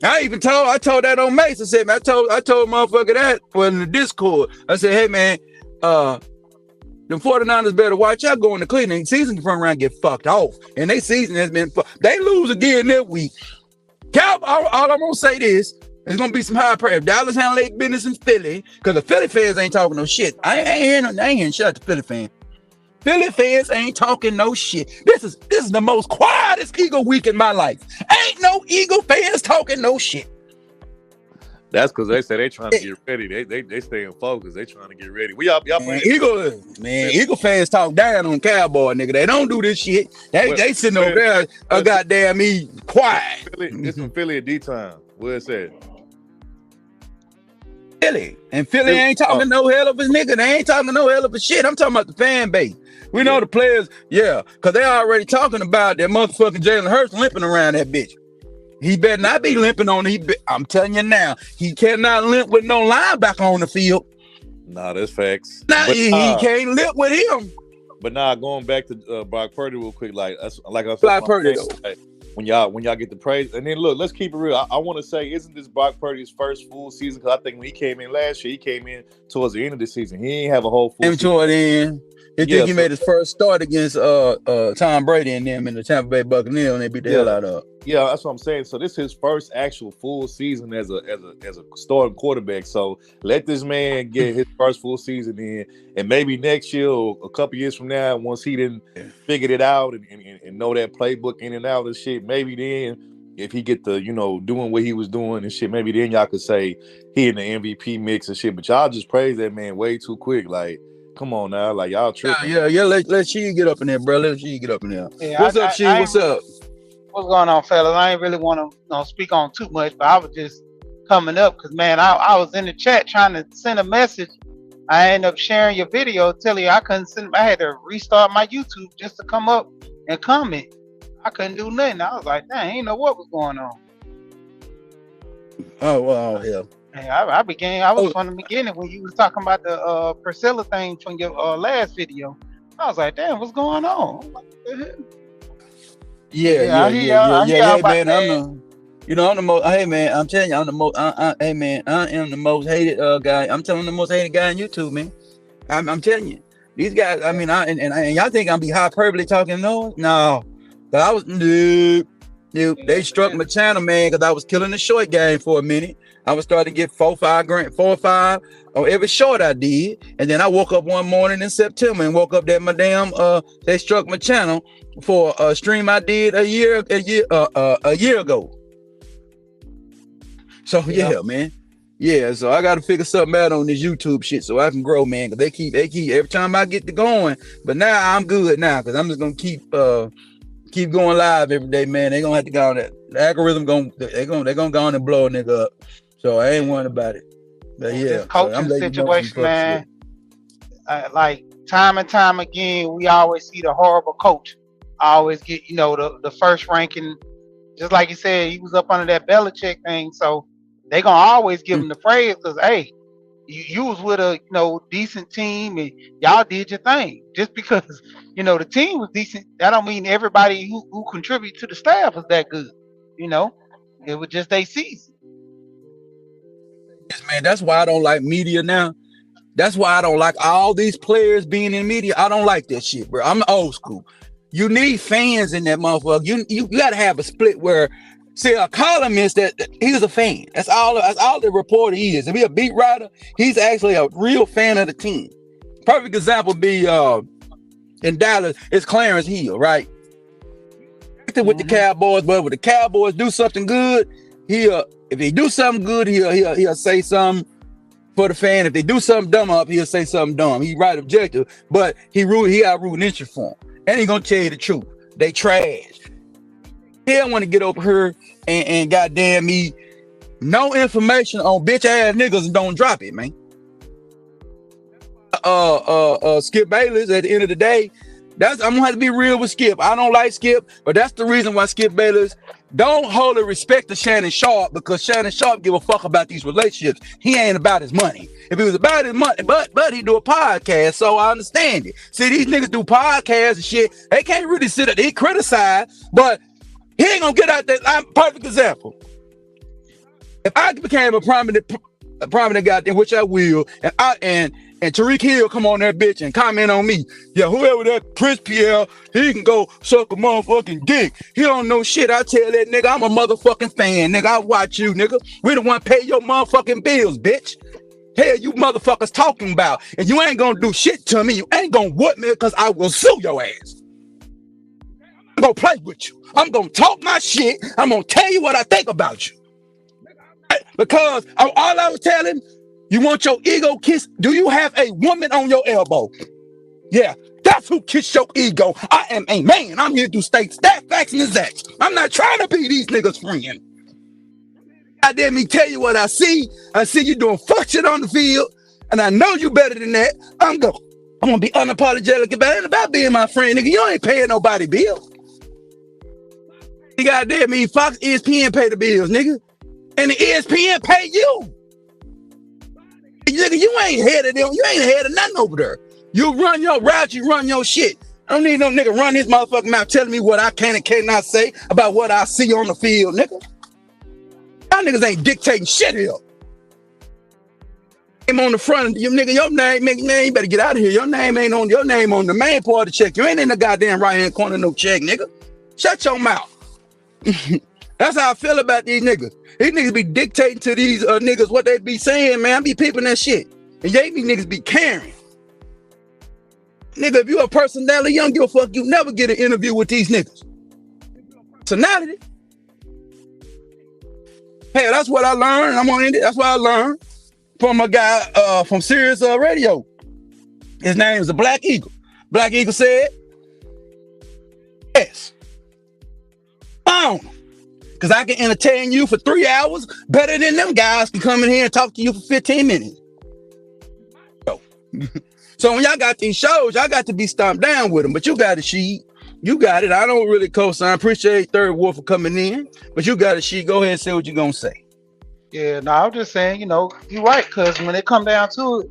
I told that on Mace. I said, man, I told motherfucker that in the Discord. I said, hey man, the 49ers better watch out going to Cleveland. Season can front around get fucked off. And their season has been they lose again this week. All I'm gonna say this, there's gonna be some high pressure. If Dallas handle their business in Philly, because the Philly fans ain't talking no shit. I ain't hearing shit out the Philly fans. Philly fans ain't talking no shit. This is the most quietest Eagle week in my life. Ain't no Eagle fans talking no shit. That's because they say they trying to get ready. They staying focused. They trying to get ready. Eagle fans talk down on Cowboy, nigga. They don't do this shit. They sitting over there goddamn quiet. It's from Philly at D-time. Where it's at? Philly. And Philly ain't talking no hell of a nigga. They ain't talking no hell of a shit. I'm talking about the fan base. We know the players, because they already talking about that motherfucking Jalen Hurts limping around that bitch. He better not be limping on. I'm telling you now, he cannot limp with no linebacker on the field. Nah, that's facts. He can't limp with him. But going back to Brock Purdy real quick, Brock Purdy. when y'all get the praise. And then look, let's keep it real. I want to say, isn't this Brock Purdy's first full season? Because I think when he came in last year, he came in towards the end of the season. He ain't have a whole full season. Toward the end. I think he made his first start against Tom Brady and them in the Tampa Bay Buccaneers, and they beat the hell out of. Yeah, that's what I'm saying. So this is his first actual full season as a starting quarterback. So let this man get his first full season in, and maybe next year or a couple years from now, once he didn't figured it out and know that playbook in and out and shit, maybe then if he get the doing what he was doing and shit, maybe then y'all could say he in the MVP mix and shit. But y'all just praise that man way too quick, like. Come on now, like y'all tripping. Yeah. Let She get up in there, bro. Let She get up in there. Yeah, What's up, She? What's up? What's going on, fellas? I ain't really want to speak on too much, but I was just coming up because, man, I was in the chat trying to send a message. I ended up sharing your video, telling you I couldn't send. I had to restart my YouTube just to come up and comment. I couldn't do nothing. I was like, dang, I ain't know what was going on. Oh, well, yeah. I was from the beginning when you was talking about the Priscilla thing from your last video. I was like, damn, what's going on? I'm like, what the hell? Yeah. Hey, man, I'm the most. Hey, man, I'm telling you, I'm the most. Hey, man, I am the most hated guy. I'm telling you, the most hated guy on YouTube, man. I'm telling you, these guys. I mean, and y'all think I'm be hyperbole talking? No. I was nope. They struck my channel, man, because I was killing the short game for a minute. I was starting to get 4 or 5 on every short I did, and then I woke up one morning in September and woke up that my damn they struck my channel for a stream I did a year ago. So yeah, man. Yeah, so I got to figure something out on this YouTube shit so I can grow, man. Cause they keep every time I get to going, but now I'm good now because I'm just gonna keep going live every day, man. They gonna have to go on that. The algorithm they're gonna go on and blow a nigga up. So I ain't worried about it. But yeah, this coaching situation, man. Like time and time again, we always see the horrible coach. I always get the first ranking, just like you said, he was up under that Belichick thing. So they gonna always give him the praise because hey, you was with a decent team and y'all did your thing. Just because the team was decent, that don't mean everybody who contribute to the staff was that good. It was just their season. Yes, man, that's why I don't like media now. That's why I don't like all these players being in media. I don't like that shit, bro. I'm old school. You need fans in that motherfucker. You got to have a split where, see, a columnist that he's a fan. That's all the reporter is. If he's a beat writer, he's actually a real fan of the team. Perfect example be in Dallas, it's Clarence Hill, right? With the Cowboys, but when the Cowboys do something good, if they do something good, he'll say something for the fan. If they do something dumb up, he'll say something dumb. He right objective, but he got rooting interest for him. And he gonna tell you the truth. They trash. He don't want to get over here and goddamn me, no information on bitch ass niggas and don't drop it, man. Skip Bayless at the end of the day, I'm gonna have to be real with Skip. I don't like Skip, but that's the reason why Skip Bayless don't wholly respect to Shannon Sharp, because Shannon Sharp give a fuck about these relationships. He ain't about his money. If it was about his money, but he do a podcast, so I understand it. See, these niggas do podcasts and shit. They can't really sit there. They criticize, but he ain't gonna get out there. I'm a perfect example. If I became a prominent goddamn, which I will, and Tariq Hill come on that bitch and comment on me. Yeah, whoever that Chris Pierre, he can go suck a motherfucking dick. He don't know shit. I tell that nigga, I'm a motherfucking fan, nigga. I watch you, nigga. We the one pay your motherfucking bills, bitch. Hell, you motherfuckers talking about, and you ain't gonna do shit to me. You ain't gonna whoop me because I will sue your ass. I'm gonna play with you. I'm gonna talk my shit. I'm gonna tell you what I think about you. Because all I was telling, you want your ego kissed? Do you have a woman on your elbow? Yeah, that's who kissed your ego. I am a man. I'm here to state stat, facts, and exacts. I'm not trying to be these niggas' friend. I didn't me tell you what I see. I see you doing fuck shit on the field, and I know you better than that. I'm gonna be unapologetic about it. About being my friend, nigga. You ain't paying nobody bills. You goddamn me, Fox, ESPN pay the bills, nigga. And the ESPN pay you. Nigga, you ain't head of them. You ain't head of nothing over there. You run your route, you run your shit. I don't need no nigga run his motherfucking mouth telling me what I can and cannot say about what I see on the field, nigga. Y'all niggas ain't dictating shit here. Name on the front, your nigga, your name, you better get out of here. Your name ain't on the main part of the check. You ain't in the goddamn right hand corner no check, nigga. Shut your mouth. That's how I feel about these niggas. These niggas be dictating to these niggas what they be saying, man. I be peeping that shit. And these niggas be caring. Nigga, if you a personality, you don't give a fuck, you never get an interview with these niggas. Personality. Hey, that's what I learned. I'm on it. That's what I learned from a guy from Sirius Radio. His name is the Black Eagle. Black Eagle said, yes. Because I can entertain you for 3 hours better than them guys can come in here and talk to you for 15 minutes. So when y'all got these shows, y'all got to be stomped down with them. But you got it, she. You got it. I don't really co-sign. Appreciate Third War for coming in. But you got it, she. Go ahead and say what you're going to say. Yeah, no, I'm just saying, you're right. Because when it come down to it,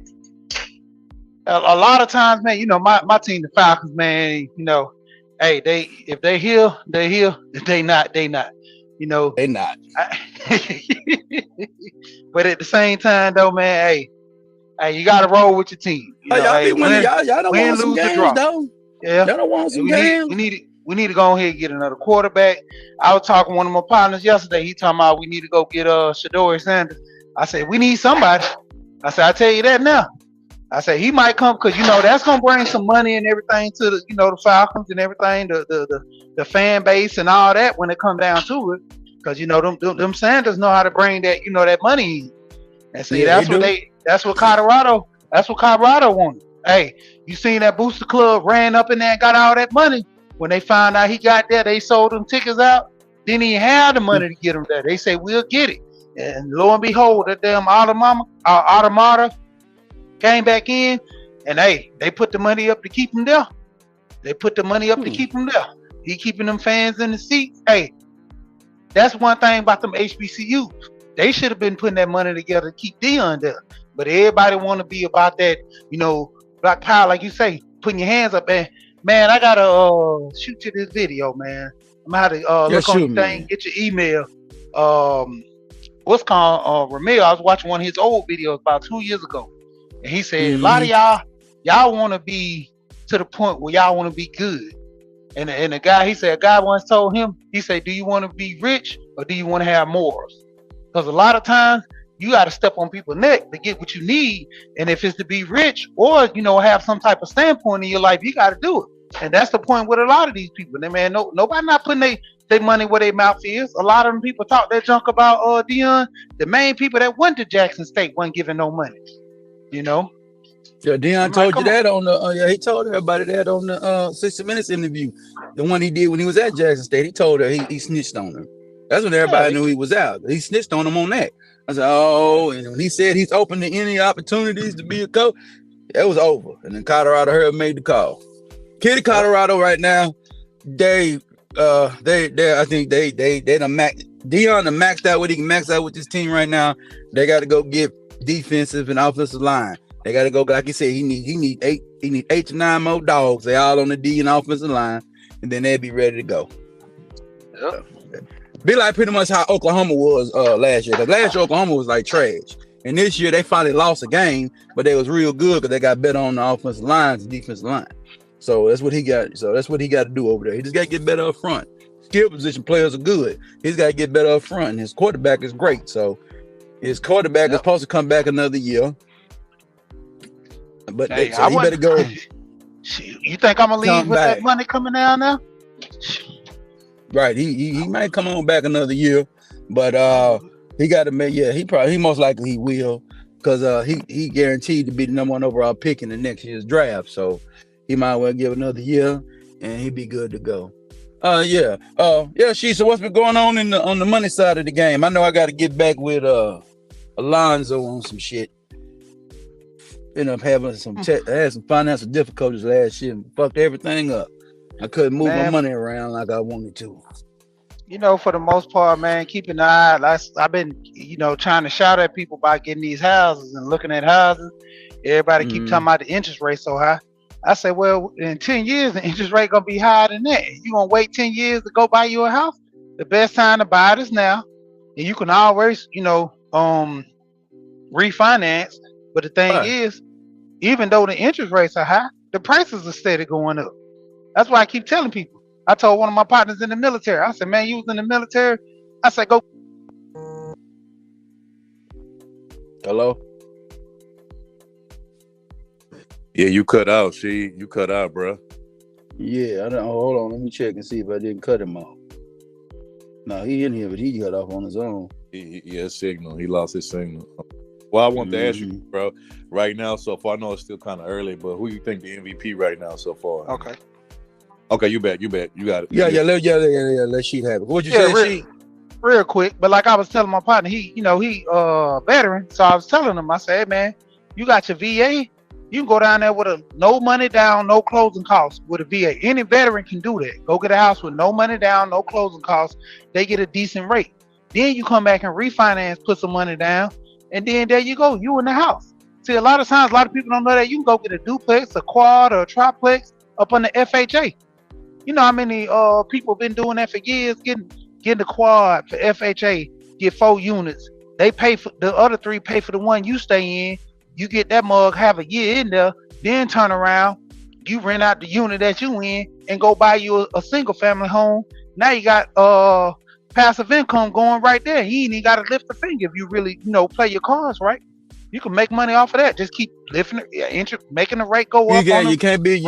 a lot of times, man, my team, the Falcons, man, hey, if they here, they here. If they not, they not. They not. But at the same time, though, man, hey, you got to roll with your team. Y'all be winning. Y'all don't want some games, though. Yeah, y'all don't want some games. We need to go ahead and get another quarterback. I was talking to one of my partners yesterday. He talking about we need to go get Shadori Sanders. I said we need somebody. I said I tell you that now. I said he might come because that's gonna bring some money and everything to the the Falcons and everything, the fan base and all that when it comes down to it. Because them Sanders know how to bring that that money in. And see that's what Colorado wanted. Hey, you seen that Booster Club ran up in there and got all that money. When they found out he got there, they sold them tickets out. Didn't even have the money to get them there. They say we'll get it. And lo and behold, that damn Automata came back in, and they put the money up to keep him there. He keeping them fans in the seats. Hey, that's one thing about them HBCUs. They should have been putting that money together to keep Dion there. But everybody want to be about that, black power, like you say, putting your hands up. And man, I gotta shoot you this video, man. I'm gonna have to look on your thing, get your email. What's called Ramil. I was watching one of his old videos about 2 years ago, and he said a lot of y'all want to be to the point where y'all want to be good. And the guy, he said, a guy once told him, he said, do you want to be rich or do you want to have morals? Because a lot of times you got to step on people's neck to get what you need. And if it's to be rich or, have some type of standpoint in your life, you got to do it. And that's the point with a lot of these people. Man, nobody not putting their money where their mouth is. A lot of them people talk that junk about Dion. The main people that went to Jackson State wasn't giving no money. Yeah, Dion told you that on the he told everybody that on the 60 Minutes interview. The one he did when he was at Jackson State. He told her he snitched on her. That's when everybody knew he was out. He snitched on him on that. I said, and when he said he's open to any opportunities to be a coach, it was over. And then Colorado Herb made the call. Kid Colorado right now, I think they done Dion done maxed out what he can max out with this team right now. They got to go get defensive and offensive line. They got to go, like you said, he need 8 to 9 more dogs. They all on the D and offensive line, and then they'll be ready to go. Yep. Be like pretty much how Oklahoma was last year. Because last year Oklahoma was like trash, and this year they finally lost a game, but they was real good because they got better on the offensive lines and defensive line. So that's what he got. So that's what he got to do over there. He just got to get better up front. Skill position players are good. He's got to get better up front. And his quarterback is great. So his quarterback is supposed to come back another year. But he better go. You think I'm gonna leave with that money coming down now? Right. He might come on back another year, but he got to make. Yeah, he most likely he will, because he guaranteed to be the number 1 overall pick in the next year's draft. So he might well give another year, and he'd be good to go. So what's been going on on the money side of the game? I know I got to get back with Alonzo on some shit. Ended up having I had some financial difficulties last year and fucked everything up. I couldn't move my money around like I wanted to. For the most part, man, keep an eye. I've been, trying to shout at people about getting these houses and looking at houses. Everybody keep talking about the interest rate so high. I said, well, in 10 years, the interest rate gonna be higher than that. You gonna wait 10 years to go buy you a house? The best time to buy it is now, and you can always, refinance. But the thing Right. is, even though the interest rates are high, the prices are steady going up. That's why I keep telling people. I told one of my partners in the military, I said, man, you was in the military. I said, go. Hello? Yeah, you cut out. You cut out, bro. Yeah, I don't. Hold on, let me check and see if I didn't cut him off. No, he in here, but he got off on his own. He signal. He lost his signal. Well, I want to ask you, bro, right now so far. I know it's still kind of early, but who you think the MVP right now so far? Okay, you bet. You got it. Yeah. Let Sheet have it. What'd you say, Sheet? Real quick, but like I was telling my partner, he veteran. So I was telling him, I said, hey man, you got your VA. You can go down there with no money down, no closing costs with a VA. Any veteran can do that. Go get a house with no money down, no closing costs. They get a decent rate. Then you come back and refinance, put some money down, and then there you go. You in the house. See, a lot of times, a lot of people don't know that you can go get a duplex, a quad, or a triplex up on the FHA. You know how many people been doing that for years, getting the quad for FHA, get 4 units. They pay for the other 3, pay for the one you stay in. You get that mug, have a year in there, then turn around, you rent out the unit that you in and go buy you a single family home. Now you got passive income going right there. You ain't even got to lift a finger if you really, play your cards right. You can make money off of that. Just keep lifting it, making the rate go up. You can't be.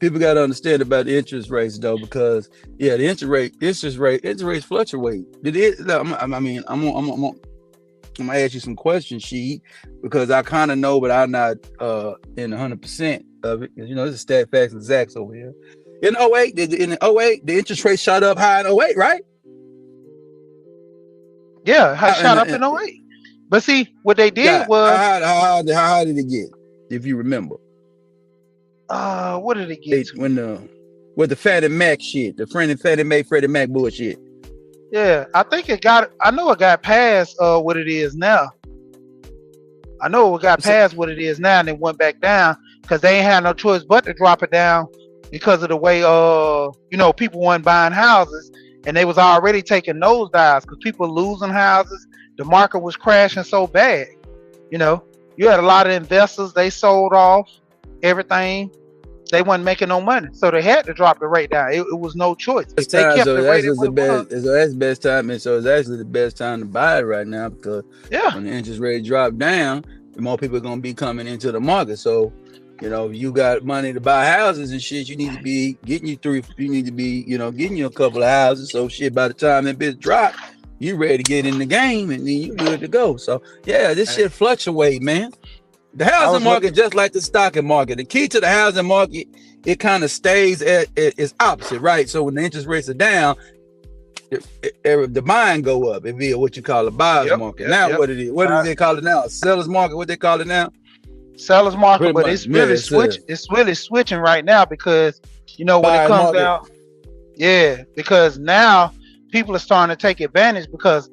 People got to understand about the interest rates though, because the interest rates fluctuate. I'm gonna ask you some questions, Sheet, because I kind of know, but I'm not in 100% of it. This is stat facts and Zach's over here. In 08, the interest rate shot up high in 08, right? Yeah, shot up in 08. But see, what they did was how high did it get, if you remember? What did it get? With the Fannie Mac shit, the Fannie Mae, Freddie Mac bullshit. Yeah, I know it got past what it is now. I know it got past what it is now and it went back down because they ain't had no choice but to drop it down because of the way people weren't buying houses and they was already taking nosedives because people losing houses. The market was crashing so bad. You had a lot of investors, they sold off everything. They wasn't making no money, so they had to drop the rate down. It was no choice. They kept the rate. That's the best time, and so it's actually the best time to buy it right now because when the interest rate drop down, the more people are gonna be coming into the market. So, you got money to buy houses and shit. You need to be getting getting you a couple of houses. So shit, by the time that bitch drop, you ready to get in the game, and then you good to go. So this shit fluctuate, man. The housing market, just like the stocking market, the key to the housing market, it kind of stays at its opposite, right? So when the interest rates are down, the buying go up. It be what you call a buyer's market. What it is? What do they call it now? A seller's market? What they call it now? Seller's market, but it's really It's really switching right now because when it comes out, because now people are starting to take advantage. Because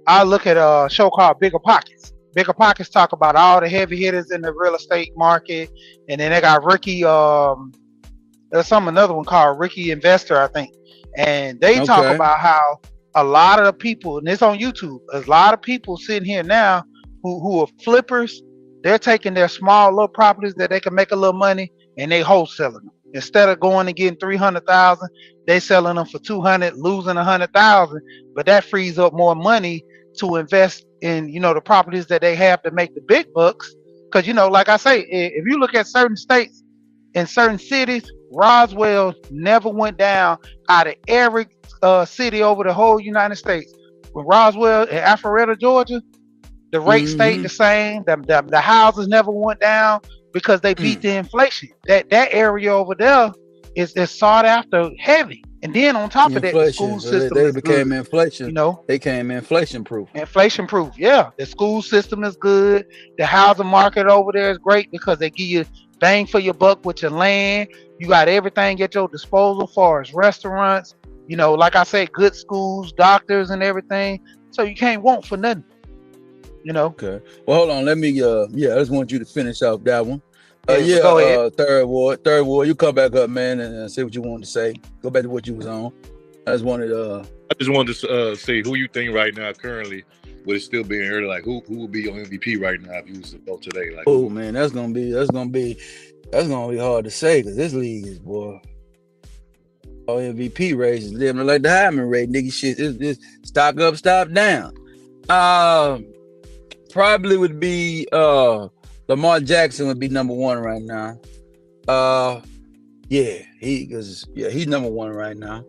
I look at a show called Bigger Pockets. Bigger Pockets talk about all the heavy hitters in the real estate market, and then they got Ricky. There's another one called Ricky Investor, I think, and they talk about how a lot of the people, and it's on YouTube. There's a lot of people sitting here now who are flippers. They're taking their small little properties that they can make a little money, and they wholesaling them. Instead of going and getting 300,000, they selling them for 200, losing 100,000. But that frees up more money to invest in the properties that they have to make the big bucks. Because like I say, if you look at certain states and certain cities, Roswell never went down out of every city over the whole United States. When Roswell and Alpharetta, Georgia, the rate stayed the same. The houses never went down because they beat the inflation. That area over there is sought after heavy. And then on top of that, the school system they became inflation. They came inflation proof. Inflation proof, yeah. The school system is good. The housing market over there is great because they give you bang for your buck with your land. You got everything at your disposal as far as restaurants. Like I said, good schools, doctors, and everything. So you can't want for nothing. Okay. Well, hold on. Let me. I just want you to finish off that one. Yeah, go ahead. Third Ward. You come back up, man, and say what you wanted to say. Go back to what you was on. I just wanted to say who you think right now currently with it still being early. Like who would be your MVP right now if you was to vote today? Like, oh man, that's gonna be hard to say because this league is boy. All MVP races living like the Heisman race, nigga. Shit, it's stock up, stock down. Probably would be Lamar Jackson would be number one right now. He's number one right now.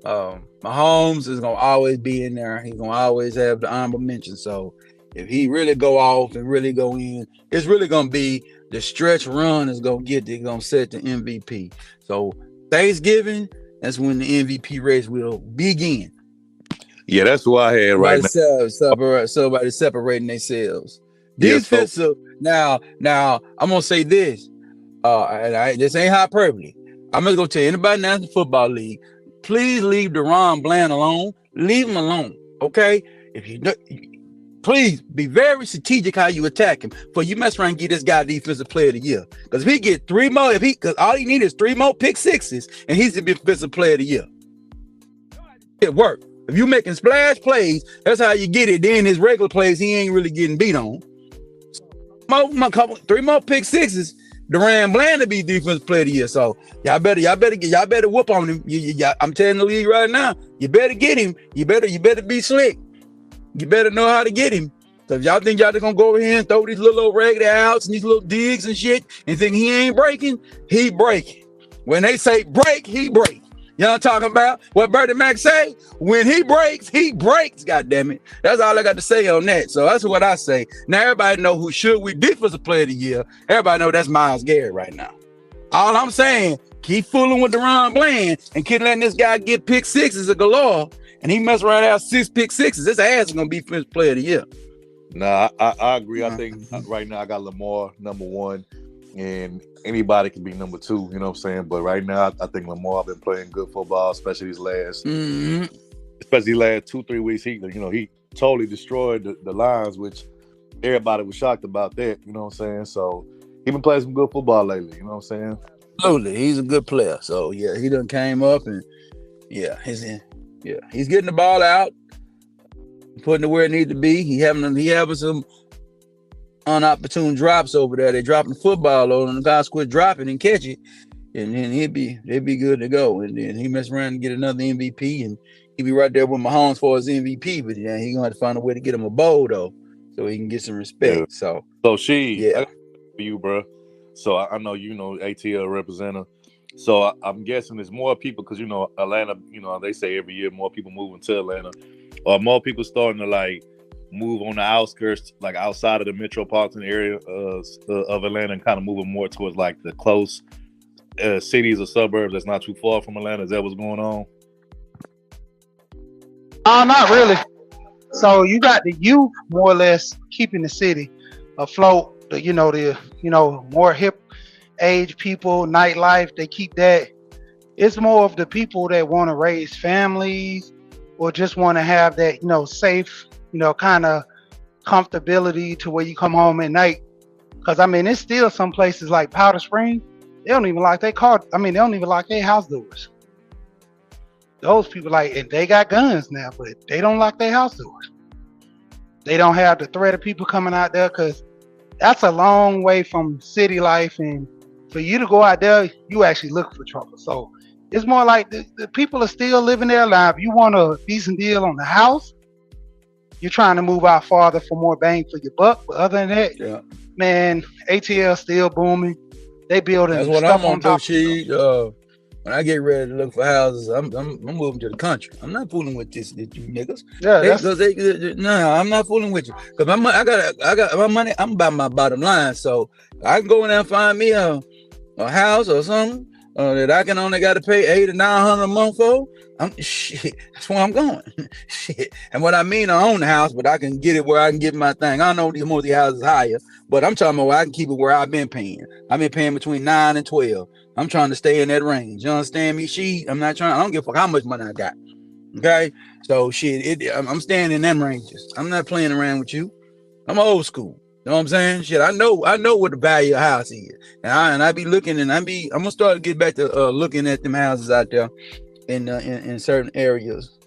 Mahomes is gonna always be in there. He's gonna always have the honorable mention. So if he really go off and really go in, it's really gonna be the stretch run is gonna set the MVP. So Thanksgiving, that's when the MVP race will begin. Yeah, that's who I had right now. Somebody separating themselves. Defensive. Now I'm gonna say this. This ain't hyperbole. I'm just gonna tell anybody in the National Football League, please leave DaRon Bland alone. Leave him alone, okay? If you please be very strategic how you attack him. For you mess around and get this guy Defensive Player of the Year. Because if he get three more, because all he needs is 3 more pick sixes, and he's the Defensive Player of the Year. It work. If you making splash plays, that's how you get it. Then his regular plays, he ain't really getting beat on. 3 more pick sixes. DaRon Bland to be Defensive Player of the Year. So y'all better whoop on him. I'm telling the league right now, you better get him. You better be slick. You better know how to get him. So if y'all think y'all just gonna go over here and throw these little raggedy outs and these little digs and shit and think he ain't breaking, he breaking. When they say break, he break. You know what I'm talking about? What Bertie Mac say? When he breaks, God damn it. That's all I got to say on that. So that's what I say. Now everybody know who should we Defensive Player of the Year. Everybody know that's Myles Garrett right now. All I'm saying, keep fooling with DaRon Bland and keep letting this guy get pick sixes of galore, and he mess around out 6 pick sixes. His ass is gonna be Defensive Player of the Year. Nah, I agree. I think right now I got Lamar number one, and anybody can be number two. You know what I'm saying? But right now, I think Lamar been playing good football, especially these last 2-3 weeks. He totally destroyed the Lions, which everybody was shocked about that. You know what I'm saying? So he been playing some good football lately. You know what I'm saying? Absolutely, he's a good player. So yeah, he done came up and he's getting the ball out, putting it where it needs to be. He having some unopportune drops over there. They dropping the football on him. The guys quit dropping and catch it, and then they'd be good to go. And then he mess around and get another MVP, and he'd be right there with Mahomes for his MVP. But then he gonna have to find a way to get him a bowl though, so he can get some respect. Yeah. I got for you, bro. So I know ATL representative. So I'm guessing there's more people because Atlanta. They say every year more people moving to Atlanta, or more people starting to move on the outskirts, like outside of the metropolitan area of Atlanta, and kind of moving more towards the close cities or suburbs that's not too far from Atlanta. Is that what's going on? Not really. So you got the youth more or less keeping the city afloat. The more hip age people, nightlife, they keep that. It's more of the people that want to raise families or just want to have that, safe, kind of comfortability to where you come home at night. Because it's still some places like Powder Springs, they don't even like they don't even like their house doors. Those people and they got guns now, but they don't lock their house doors. They don't have the threat of people coming out there because that's a long way from city life, and for you to go out there, you actually look for trouble. So it's more like the people are still living their life. You want a decent deal on the house, you're trying to move out farther for more bang for your buck. But other than that, man, ATL still booming. They building That's what stuff I'm gonna do, when I get ready to look for houses, I'm moving to the country. I'm not fooling with you niggas. I'm not fooling with you because I got my money. I'm about my bottom line, so I can go in there and find me a house or something that I can only got to pay $800 or $900 a month for. That's where I'm going. Shit. And what I mean, I own the house, but I can get it where I can get my thing. I know the more the house is higher, but I'm talking about where I can keep it where I've been paying. I've been paying between 9 and 12. I'm trying to stay in that range. You understand me? I don't give a fuck how much money I got. Okay? So I'm staying in them ranges. I'm not playing around with you. I'm old school. know what I'm saying? Shit, I know what the value of a house is. And I be looking, and I'm gonna start to get back to looking at them houses out there in certain areas.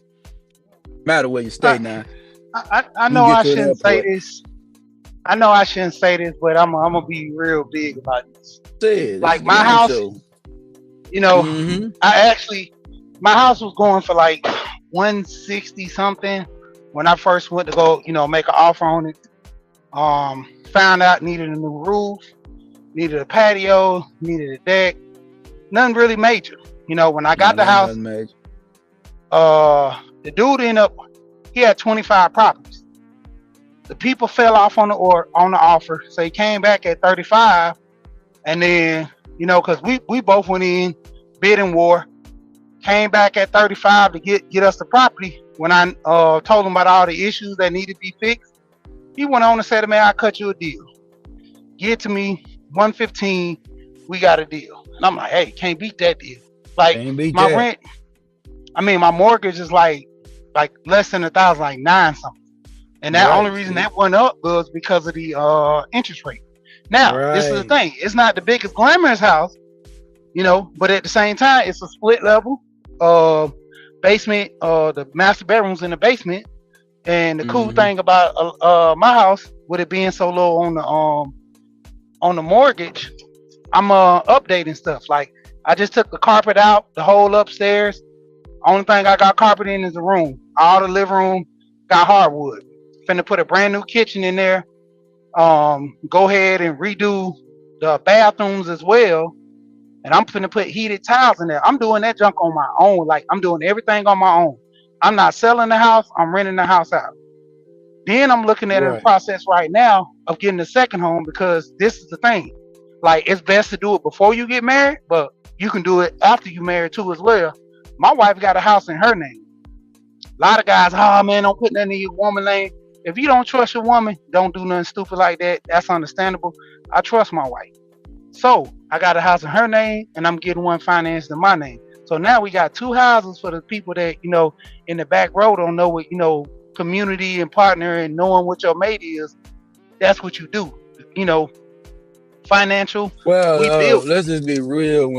Matter where you stay now. I know I shouldn't say this. I know I shouldn't say this, but I'm gonna be real big about this. Like my house, you know, my house was going for like 160 something when I first went to go, make an offer on it. Found out needed a new roof, needed a patio, needed a deck. Nothing really major. When I got the house, the dude ended up, he had 25 properties. The people fell off on the offer, so he came back at 35, and then because we both went in bidding war, came back at 35 to get us the property. When I told him about all the issues that needed to be fixed, he went on and said, "Man, I'll cut you a deal. Get to me 115, we got a deal." And I'm like, "Hey, can't beat that deal." Like my rent, my mortgage is like less than $1,000, like 9 something. And that only reason that went up was because of the interest rate. Now, this is the thing. It's not the biggest glamorous house, but at the same time, it's a split level basement. The master bedroom's in the basement. And the cool thing about my house, with it being so low on the mortgage, I'm updating stuff. Like I just took the carpet out, the whole upstairs. Only thing I got carpet in is the room. All the living room got hardwood. Finna put a brand new kitchen in there. Go ahead and redo the bathrooms as well. And I'm finna put heated tiles in there. I'm doing that junk on my own. Like I'm doing everything on my own. I'm not selling the house. I'm renting the house out. Then I'm looking at the process right now of getting a second home, because this is the thing. Like it's best to do it before you get married, but you can do it after you married too as well. My wife got a house in her name. A lot of guys, oh man, don't put nothing in your woman's name. If you don't trust your woman, don't do nothing stupid like that. That's understandable. I trust my wife. So I got a house in her name, and I'm getting one financed in my name. So now we got 2 houses for the people that, in the back row don't know what, community and partner and knowing what your mate is. That's what you do, financial. Well, let's just be real.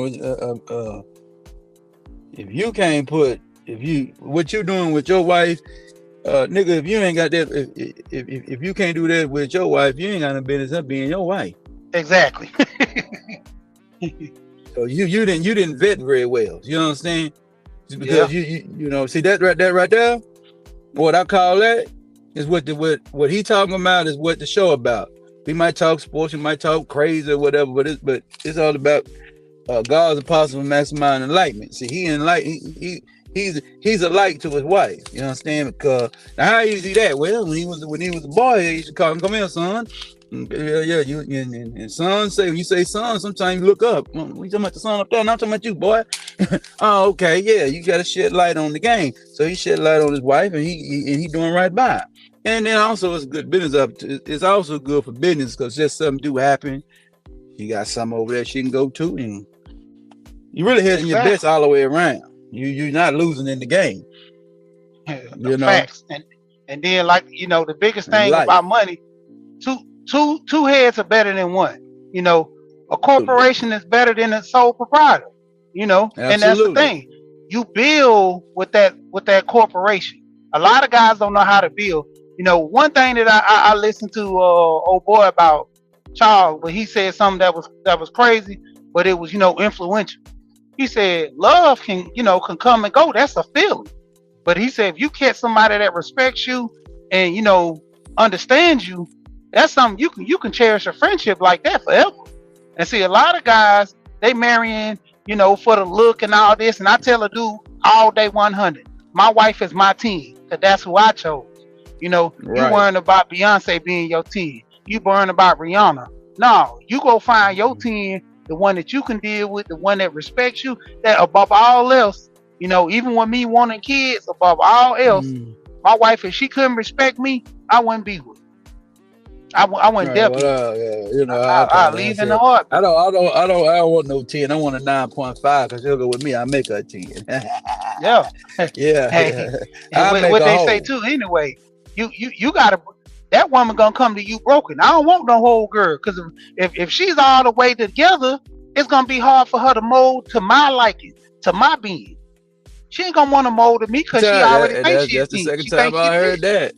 If you can't what you doing with your wife, nigga, if you ain't got that, if you can't do that with your wife, you ain't got no business up being your wife. Exactly. So you didn't vet very well. You know what I'm saying? Just because you see that right there. What I call that is what he talking about is what the show about. We might talk sports, we might talk crazy or whatever, but it's all about God's apostle of maximizing enlightenment. See, he's a light to his wife. You understand? Because now how easy that? Well, when he was a boy, he used to call him, "Come here, son." Yeah. You and son say, when you say son, sometimes you look up. We talking about the son up there? No, I'm talking about you, boy. Oh, okay, yeah. You got to shed light on the game. So he shed light on his wife, and he doing right by it. And then also it's good business up. It's also good for business because just something do happen. You got something over there she can go to, and you really hitting your best all the way around. You're not losing in the game. Facts. And then the biggest thing about money, two heads are better than one. A corporation is better than a sole proprietor. And that's the thing. You build with that corporation. A lot of guys don't know how to build. One thing that I listened to old boy about Charles, but he said something that was crazy, but it was influential. He said love can come and go. That's a feeling. But he said if you catch somebody that respects you and understands you, that's something you can cherish a friendship like that forever. And see, a lot of guys, they marrying for the look and all this, and I tell a dude all day 100, my wife is my 10, because that's who I chose. You worrying about Beyonce being your 10. You worrying about Rihanna. No, you go find your 10, the one that you can deal with, the one that respects you, that above all else, even with me wanting kids, above all else, my wife, if she couldn't respect me, I wouldn't be with her. I wouldn't dare be. I leave in the heart. I don't want no 10. I want a 9.5 because she'll go with me. I make her a 10. Yeah. Yeah. Hey, and what they say too, anyway, you gotta, that woman gonna come to you broken. I don't want no whole girl, because if she's all the way together, it's gonna be hard for her to mold to my liking, to my being. She ain't gonna want to mold to me because she already thinks she's That's the second time I heard that.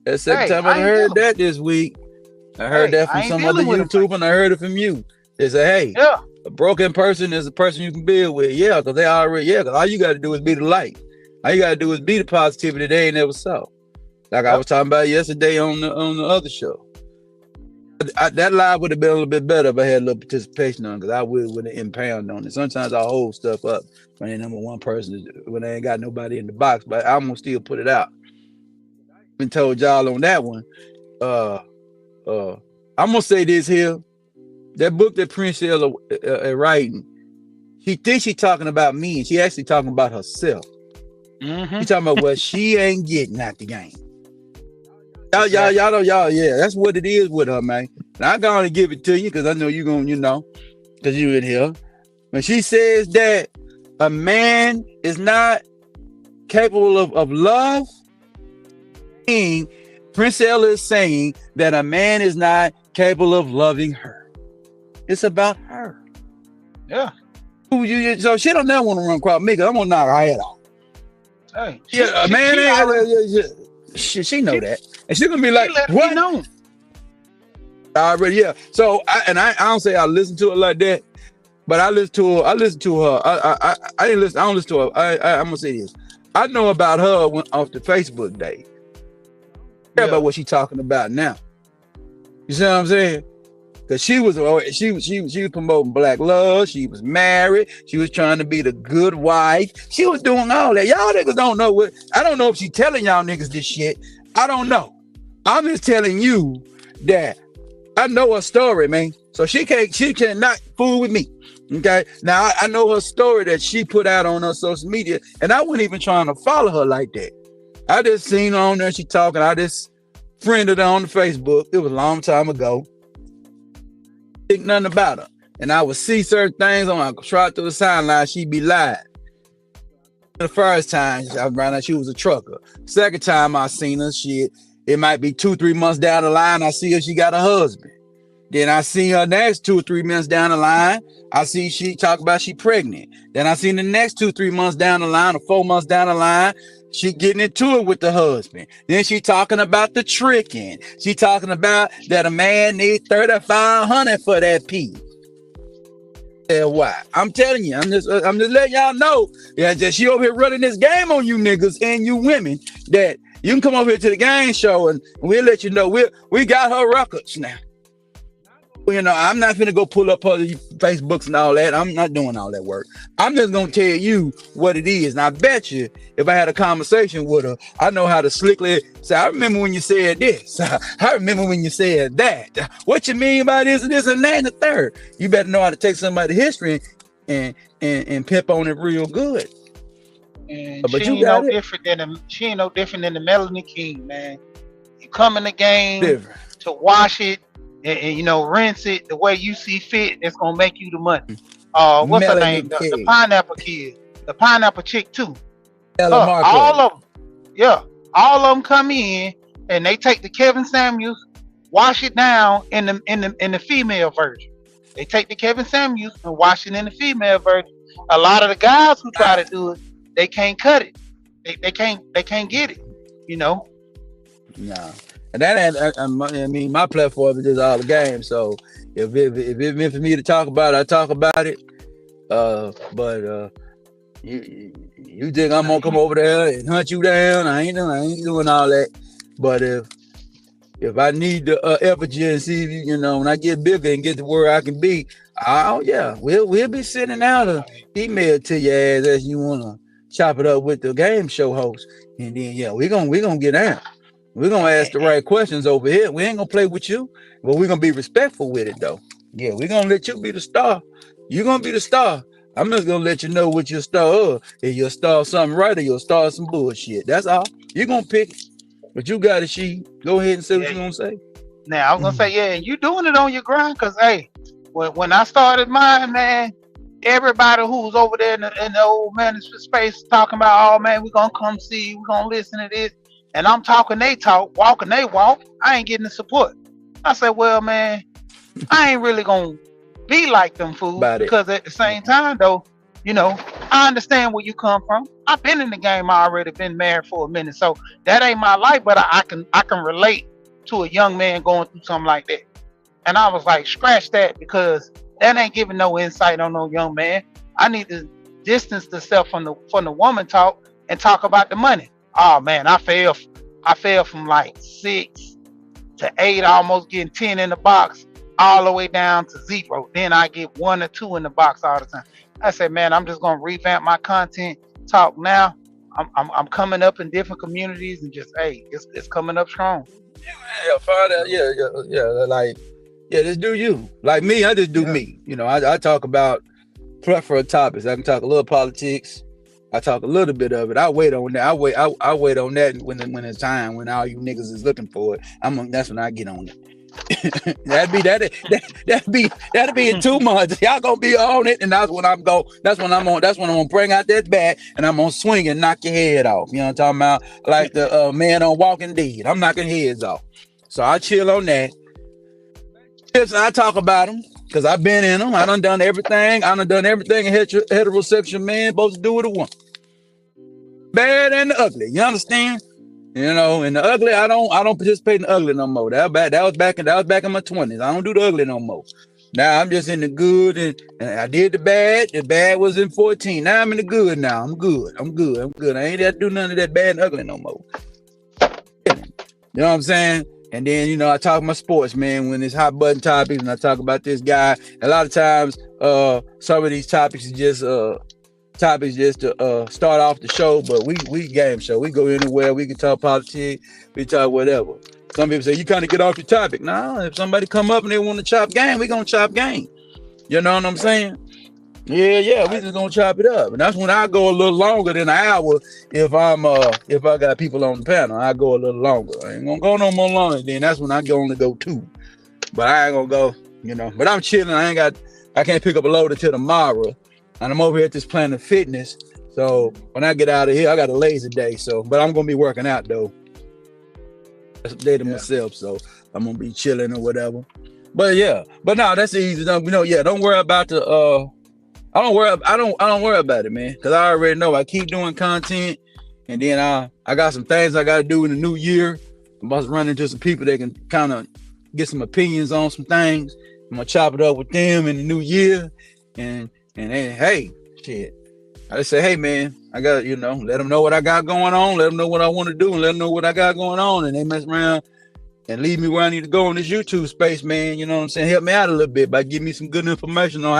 That's the second time I heard that this week. I heard that from some other YouTuber, and I heard it from you. They say, hey, a broken person is a person you can build with. Yeah, because because all you got to do is be the light. All you got to do is be the positivity they ain't never saw. Like I was talking about yesterday on the other show. That live would have been a little bit better if I had a little participation on, because I would have impound on it. Sometimes I hold stuff up when I ain't number one person, when I ain't got nobody in the box, but I'm gonna still put it out. Been told y'all on that one. I'm gonna say this here. That book that Prince Ella writing, she thinks she's talking about me, and she actually talking about herself. She's talking about what she ain't getting out the game. Y'all, yeah, that's what it is with her, man. And I'm gonna give it to you because I know you're gonna, because you in here. When she says that a man is not capable of love, Prince Ella is saying that a man is not capable of loving her. It's about her. Yeah. So she don't never want to run across me because I'm gonna knock her head off. Hey, she know that, and she's gonna be like, "What? No." Already, yeah. So I don't say I listen to it like that, but I listen to her. I didn't listen. I don't listen to her. I'm gonna say this. I know about her off the Facebook day. Care about what she's talking about now. You see what I'm saying? Because she was promoting black love. She was married. She was trying to be the good wife. She was doing all that. Y'all niggas don't know what. I don't know if she's telling y'all niggas this shit. I don't know. I'm just telling you that I know her story, man. So she cannot fool with me. Okay. Now I know her story that she put out on her social media, and I wasn't even trying to follow her like that. I just seen her on there. She talking. I just friended her on the Facebook. It was a long time ago. Think nothing about her, and I would see certain things on. I try through the sideline. She'd be live. The first time I found out she was a trucker. Second time I seen her, it might be 2-3 months down the line. I see her. She got a husband. Then I see her next 2 or 3 months down the line. I see she talk about she pregnant. Then I seen the next 2-3 months down the line, or 4 months down the line, she getting into it with the husband. Then she talking about the tricking. She talking about that a man needs $3,500 for that pee. Why? I'm telling you, I'm just letting y'all know that she over here running this game on you niggas and you women, that you can come over here to the game show and we'll let you know we got her records now. I'm not finna go pull up her Facebooks and all that. I'm not doing all that work. I'm just gonna tell you what it is. And I bet you if I had a conversation with her, I know how to slickly say, I remember when you said this. I remember when you said that. What you mean by this and this and that and the third? You better know how to take somebody's history and pimp on it real good. And but she ain't no different than the Melanie King, man. You come in the game to wash it. And rinse it the way you see fit. It's gonna make you the money. What's her name? The pineapple kid, the pineapple chick too. All of them come in and they take the Kevin Samuels, wash it down in the female version. They take the Kevin Samuels and wash it in the female version. A lot of the guys who try to do it, they can't cut it. They can't get it. No. And that ain't, my platform is just all the game. So if it's meant for me to talk about it, I talk about it. But you think I'm gonna come over there and hunt you down? I ain't doing all that. But if I need the emergency, when I get bigger and get to where I can be, we'll be sending out an email to your ass as you wanna chop it up with the game show host, and then we're gonna get out. We're going to ask the right questions over here. We ain't going to play with you, but we're going to be respectful with it, though. Yeah, we're going to let you be the star. You're going to be the star. I'm just going to let you know what your star is. If you'll star something right or you'll star some bullshit. That's all. You're going to pick it. But you got it, she. Go ahead and say what you're going to say. Now, I was going to say, and you doing it on your grind, because, hey, when I started mine, man, everybody who's over there in the old management space talking about, oh, man, we're going to come see you. We're going to listen to this. and I'm talking they talk, walking they walk, I ain't getting the support. I said, well, man, I ain't really gonna be like them fools About it. because at the same time, though, you know, I understand where you come from. I've been in the game already, been married for a minute, so that ain't my life, but I can relate to a young man going through something like that. And I was like, scratch that because that ain't giving no insight on no young man. I need to distance the self from the woman talk and talk about the money. Oh man, I fell from like 6 to 8, almost getting 10 in the box, all the way down to 0. Then I get 1 or 2 in the box all the time. I said, man, I'm just gonna revamp my content. Talk now. I'm coming up in different communities and just hey, it's coming up strong. Yeah, find out. Yeah. Like, yeah, just do you. Like me, I just do me. You know, I talk about plethora topics. I can talk a little politics. I talk a little bit of it. I wait on that. I wait on that when it's time, when all you niggas is looking for it. That's when I get on it. that'd be in 2 months. Y'all gonna be on it, and that's when I'm gonna bring out that bat and I'm gonna swing and knock your head off. You know what I'm talking about? Like the man on Walking Dead. I'm knocking heads off. So I chill on that. I talk about them because I've been in them. I done everything. I done everything a heterosexual man supposed to do with a woman. Bad and the ugly. You understand? You know, and the ugly, I don't participate in the ugly no more. That was back in my 20s. I don't do the ugly no more. Now I'm just in the good, and I did the bad. The bad was in 14. Now I'm in the good. Now I'm good. I ain't got to do none of that bad and ugly no more. You know what I'm saying? And then, you know, I talk my sports, man, when it's hot button topics, and I talk about this guy. A lot of times, some of these topics is just to start off the show, but we game show. We go anywhere. We can talk politics. We talk whatever. Some people say you kind of get off your topic. No, if somebody come up and they want to chop game, we gonna chop game. You know what I'm saying? Yeah, we just gonna chop it up, and that's when I go a little longer than an hour. If I got people on the panel, I go a little longer. I ain't gonna go no more longer. Then that's when I can only go 2. But I ain't gonna go, you know. But I'm chilling. I can't pick up a load until tomorrow, and I'm over here at this Planet Fitness. So when I get out of here, I got a lazy day. So, but I'm gonna be working out though. That's a day to myself. So I'm gonna be chilling or whatever. But yeah, but no, that's easy. You know, yeah. Don't worry about the I don't worry about it, man, because I already know I keep doing content, and then I got some things I got to do in the new year. I'm about to run into some people that can kind of get some opinions on some things. I'm gonna chop it up with them in the new year, and then, hey, shit, I just say, hey, man, I got, you know, let them know what I got going on, let them know what I want to do, and let them know what I got going on, and they mess around and lead me where I need to go in this YouTube space, man. You know what I'm saying? Help me out a little bit by giving me some good information on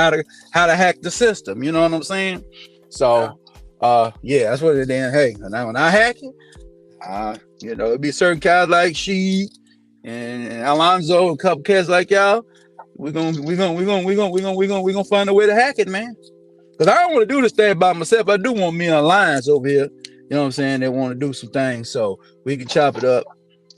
how to hack the system. You know what I'm saying? So, yeah, that's what it is. Hey, when I hack it, you know, it'd be certain guys like she and Alonzo and a couple cats like y'all. We're gonna find a way to hack it, man. Because I don't want to do this thing by myself. I do want me and Alliance over here. You know what I'm saying? They want to do some things so we can chop it up.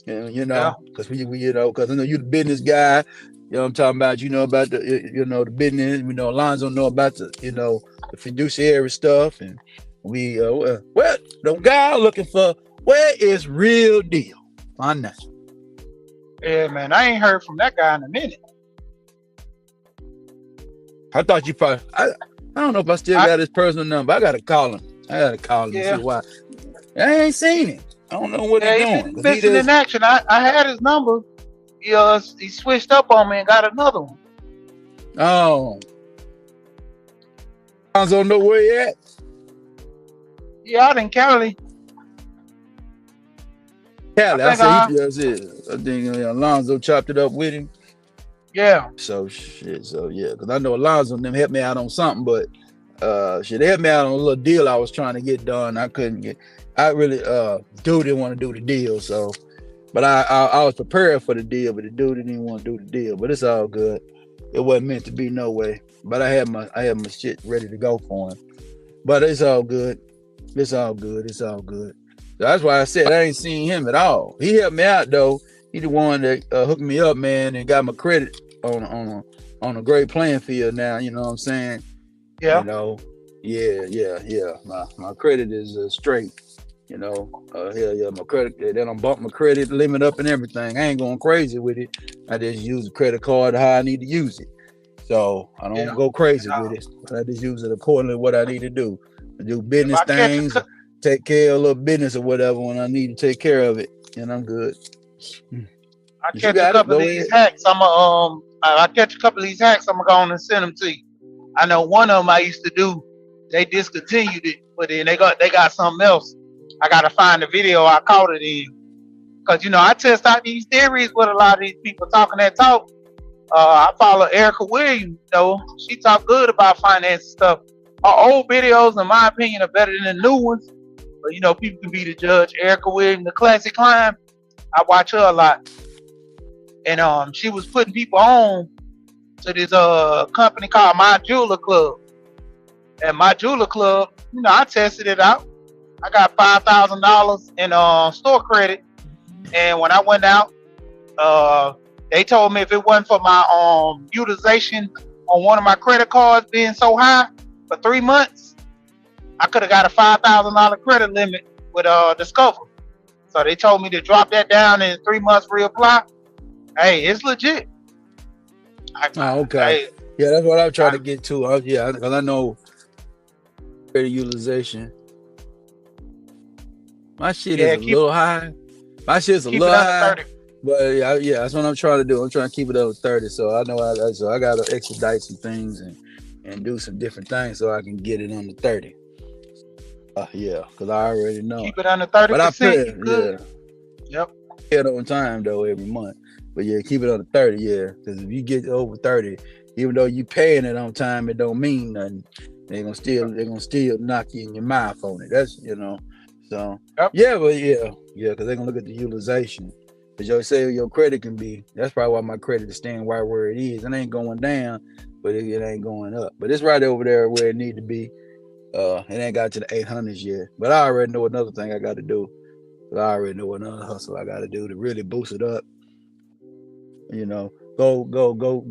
You know, because we you know, because I know you the business guy. You know what I'm talking about. You know about the the business. You know, Alonzo know about the the fiduciary stuff, and we well, the guy looking for where is real deal. Find that. Yeah, man, I ain't heard from that guy in a minute. I thought you probably. I don't know if I still got his personal number. I gotta call him. And see why. I ain't seen him. I don't know what he's doing. He's missing in action. I had his number. He switched up on me and got another one. Oh. Alonzo know where he at? Yeah, out in Cali. I think Alonzo chopped it up with him. Yeah. So shit. So yeah, because I know Alonzo and them helped me out on something, but they helped me out on a little deal I was trying to get done. I couldn't get. I really dude didn't want to do the deal, so but I was prepared for the deal, but the dude didn't even want to do the deal. But it's all good. It wasn't meant to be no way. But I had my shit ready to go for him. But it's all good. It's all good. So that's why I said I ain't seen him at all. He helped me out though. He the one that hooked me up, man, and got my credit on a great playing field now. You know what I'm saying? Yeah. You know, yeah. My credit is straight. You know, hell yeah, my credit. They don't bump my credit limit up and everything. I ain't going crazy with it. I just use the credit card how I need to use it. So I don't go crazy with it. But I just use it accordingly to what I need to do. I do business things, take care of a little business or whatever when I need to take care of it, and I'm good. I catch a couple of these hacks. I catch a couple of these hacks. I'm gonna go on and send them to you. I know one of them I used to do. They discontinued it, but then they got something else. I gotta find the video I caught it in, cause you know I test out these theories with a lot of these people talking that talk. I follow Erica Williams, though. She talk good about finance stuff. Her old videos, in my opinion, are better than the new ones. But you know, people can be the judge. Erica Williams, the classic climb. I watch her a lot, and she was putting people on to this company called My Jeweler Club. And My Jeweler Club, you know, I tested it out. I got $5,000 in store credit, and when I went out, they told me if it wasn't for my utilization on one of my credit cards being so high for 3 months, I could have got a $5,000 credit limit with Discover. So they told me to drop that down in 3 months reapply. Hey, it's legit. Okay. Yeah, that's what I'm trying to get to. Yeah, because I know credit utilization. My shit is a little high. My shit's a little high. 30. But yeah, that's what I'm trying to do. I'm trying to keep it over 30. So I know I got to expedite some things and do some different things so I can get it under 30. Yeah, because I already know. Keep it under 30%. But I pay, yeah. Yep. Pay it on time though every month. But yeah, keep it under 30. Yeah, because if you get over 30, even though you paying it on time, it don't mean nothing. They're gonna still knock you in your mouth on it. That's So yeah, but yeah, because they're gonna look at the utilization. Because you say your credit can be. That's probably why my credit is staying right where it is. It ain't going down, but it ain't going up. But it's right over there where it need to be. It ain't got to the 800s yet. But I already know another thing I got to do. I already know another hustle I got to do to really boost it up. You know, go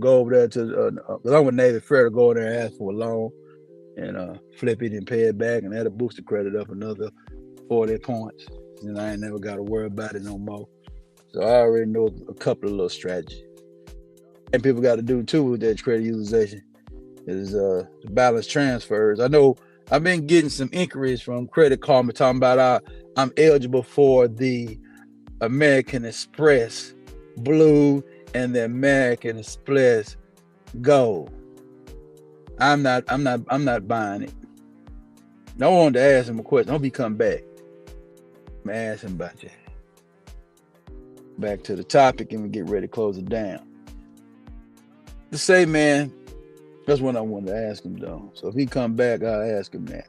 over there to. Cause I'm with Navy Fair to go in there and ask for a loan and flip it and pay it back, and that'll boost the credit up another 40 points. And I ain't never got to worry about it no more. So I already know a couple of little strategies. And people got to do too with that credit utilization is the balance transfers. I know I've been getting some inquiries from Credit Karma talking about I'm eligible for the American Express Blue and the American Express Gold. I'm not buying it. I wanted to ask him a question. I hope he come back. I'm gonna ask him about that. Back to the topic and we get ready to close it down. To say, man, that's what I wanted to ask him though. So if he come back, I'll ask him that.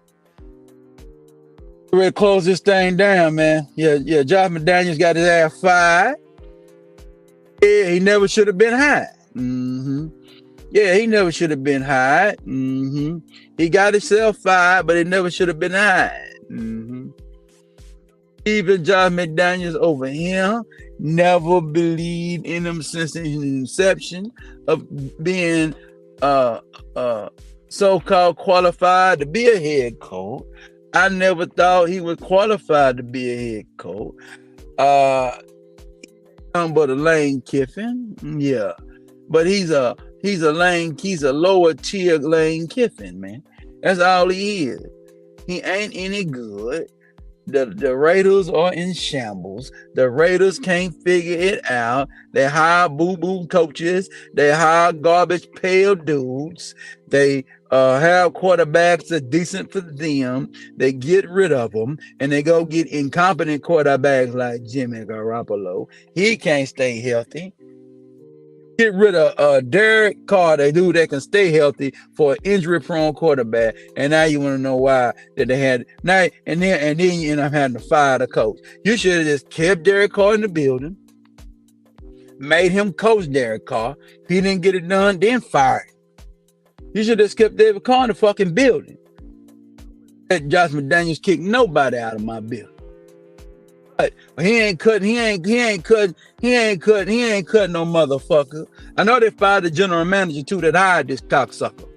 We're ready to close this thing down, man. Yeah, Josh McDaniels got his ass fired. Yeah, he never should have been hired. Yeah, he never should have been hired. He got himself fired, but he never should have been hired. Even Josh McDaniels over him never believed in him since his inception of being so-called qualified to be a head coach. I never thought he was qualified to be a head coach. But a Lane Kiffin, yeah. But he's a lower tier Lane Kiffin, man. That's all he is. He ain't any good. The Raiders are in shambles. The Raiders can't figure it out. They hire boo-boo coaches. They hire garbage pail dudes. They have quarterbacks that are decent for them. They get rid of them, and they go get incompetent quarterbacks like Jimmy Garoppolo. He can't stay healthy. Get rid of Derek Carr, the dude that can stay healthy for an injury-prone quarterback, and now you want to know why that they had now and then you end up having to fire the coach. You should have just kept Derek Carr in the building, made him coach Derek Carr. If he didn't get it done, then fire him. You should have just kept David Carr in the fucking building. Let Josh McDaniels kick nobody out of my building. But he ain't cutting no motherfucker. I know they fired the general manager too that hired this cocksucker.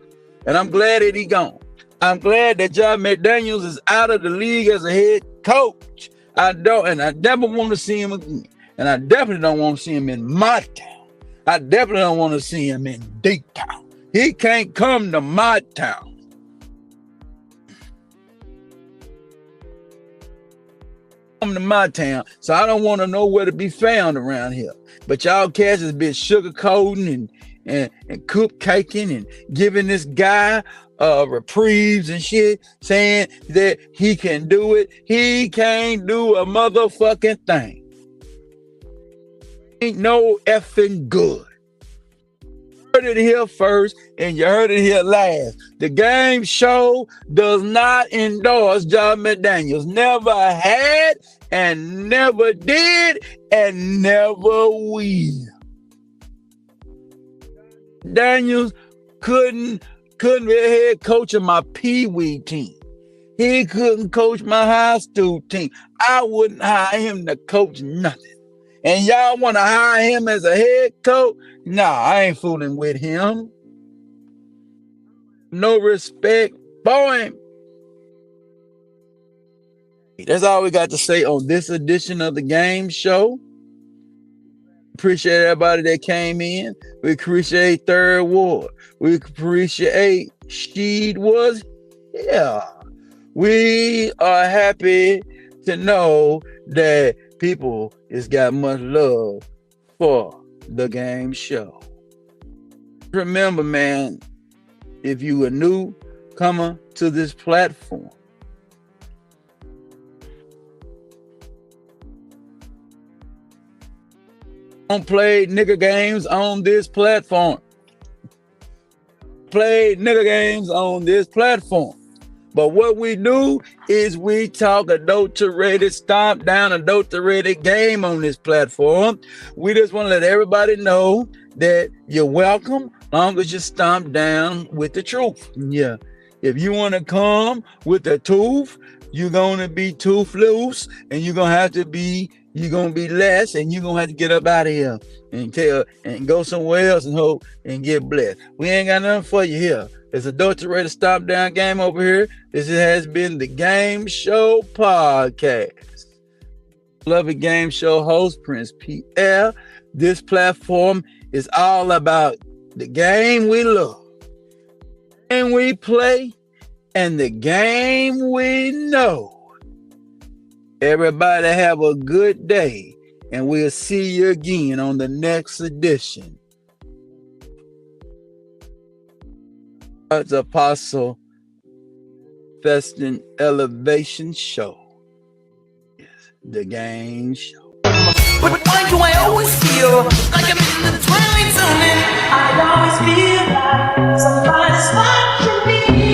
And I'm glad that he gone. I'm glad that Josh McDaniels is out of the league as a head coach. I never want to see him again. And I definitely don't want to see him in my town. I definitely don't want to see him in D-Town. He can't come to my town. Come to my town, so I don't want to know where to be found around here. But y'all cats has been sugarcoating and cupcaking and giving this guy reprieves and shit, saying that he can do it. He can't do a motherfucking thing. Ain't no effing good. You heard it here first and you heard it here last. The game show does not endorse John McDaniels. Never had and never did and never will. Daniels couldn't be a head coach of my pee-wee team. He couldn't coach my high school team. I wouldn't hire him to coach nothing. And y'all want to hire him as a head coach? Nah, I ain't fooling with him. No respect for him. That's all we got to say on this edition of the game show. Appreciate everybody that came in. We appreciate Third Ward. We appreciate Sheed was here. We are happy to know that people has got much love for the game show. Remember, man, if you a newcomer to this platform, don't play nigga games on this platform. Play nigga games on this platform. But what we do is we talk adulterated, stomp down adulterated game on this platform. We just want to let everybody know that you're welcome, long as you stomp down with the truth. Yeah. If you want to come with the tooth, you're going to be tooth loose, and you're going to be less, and you're going to have to get up out of here and go somewhere else and hope and get blessed. We ain't got nothing for you here. It's adulterated stop down game over here. This has been the Game Show Podcast. Beloved game show host, Prince Pierre. This platform is all about the game we love, the game we play, and the game we know. Everybody have a good day, and we'll see you again on the next edition. God's Apostle Festin Elevation Show. Yes, the game show. But why do I always feel like I'm in the twilight zone? I always feel like somebody's watching me.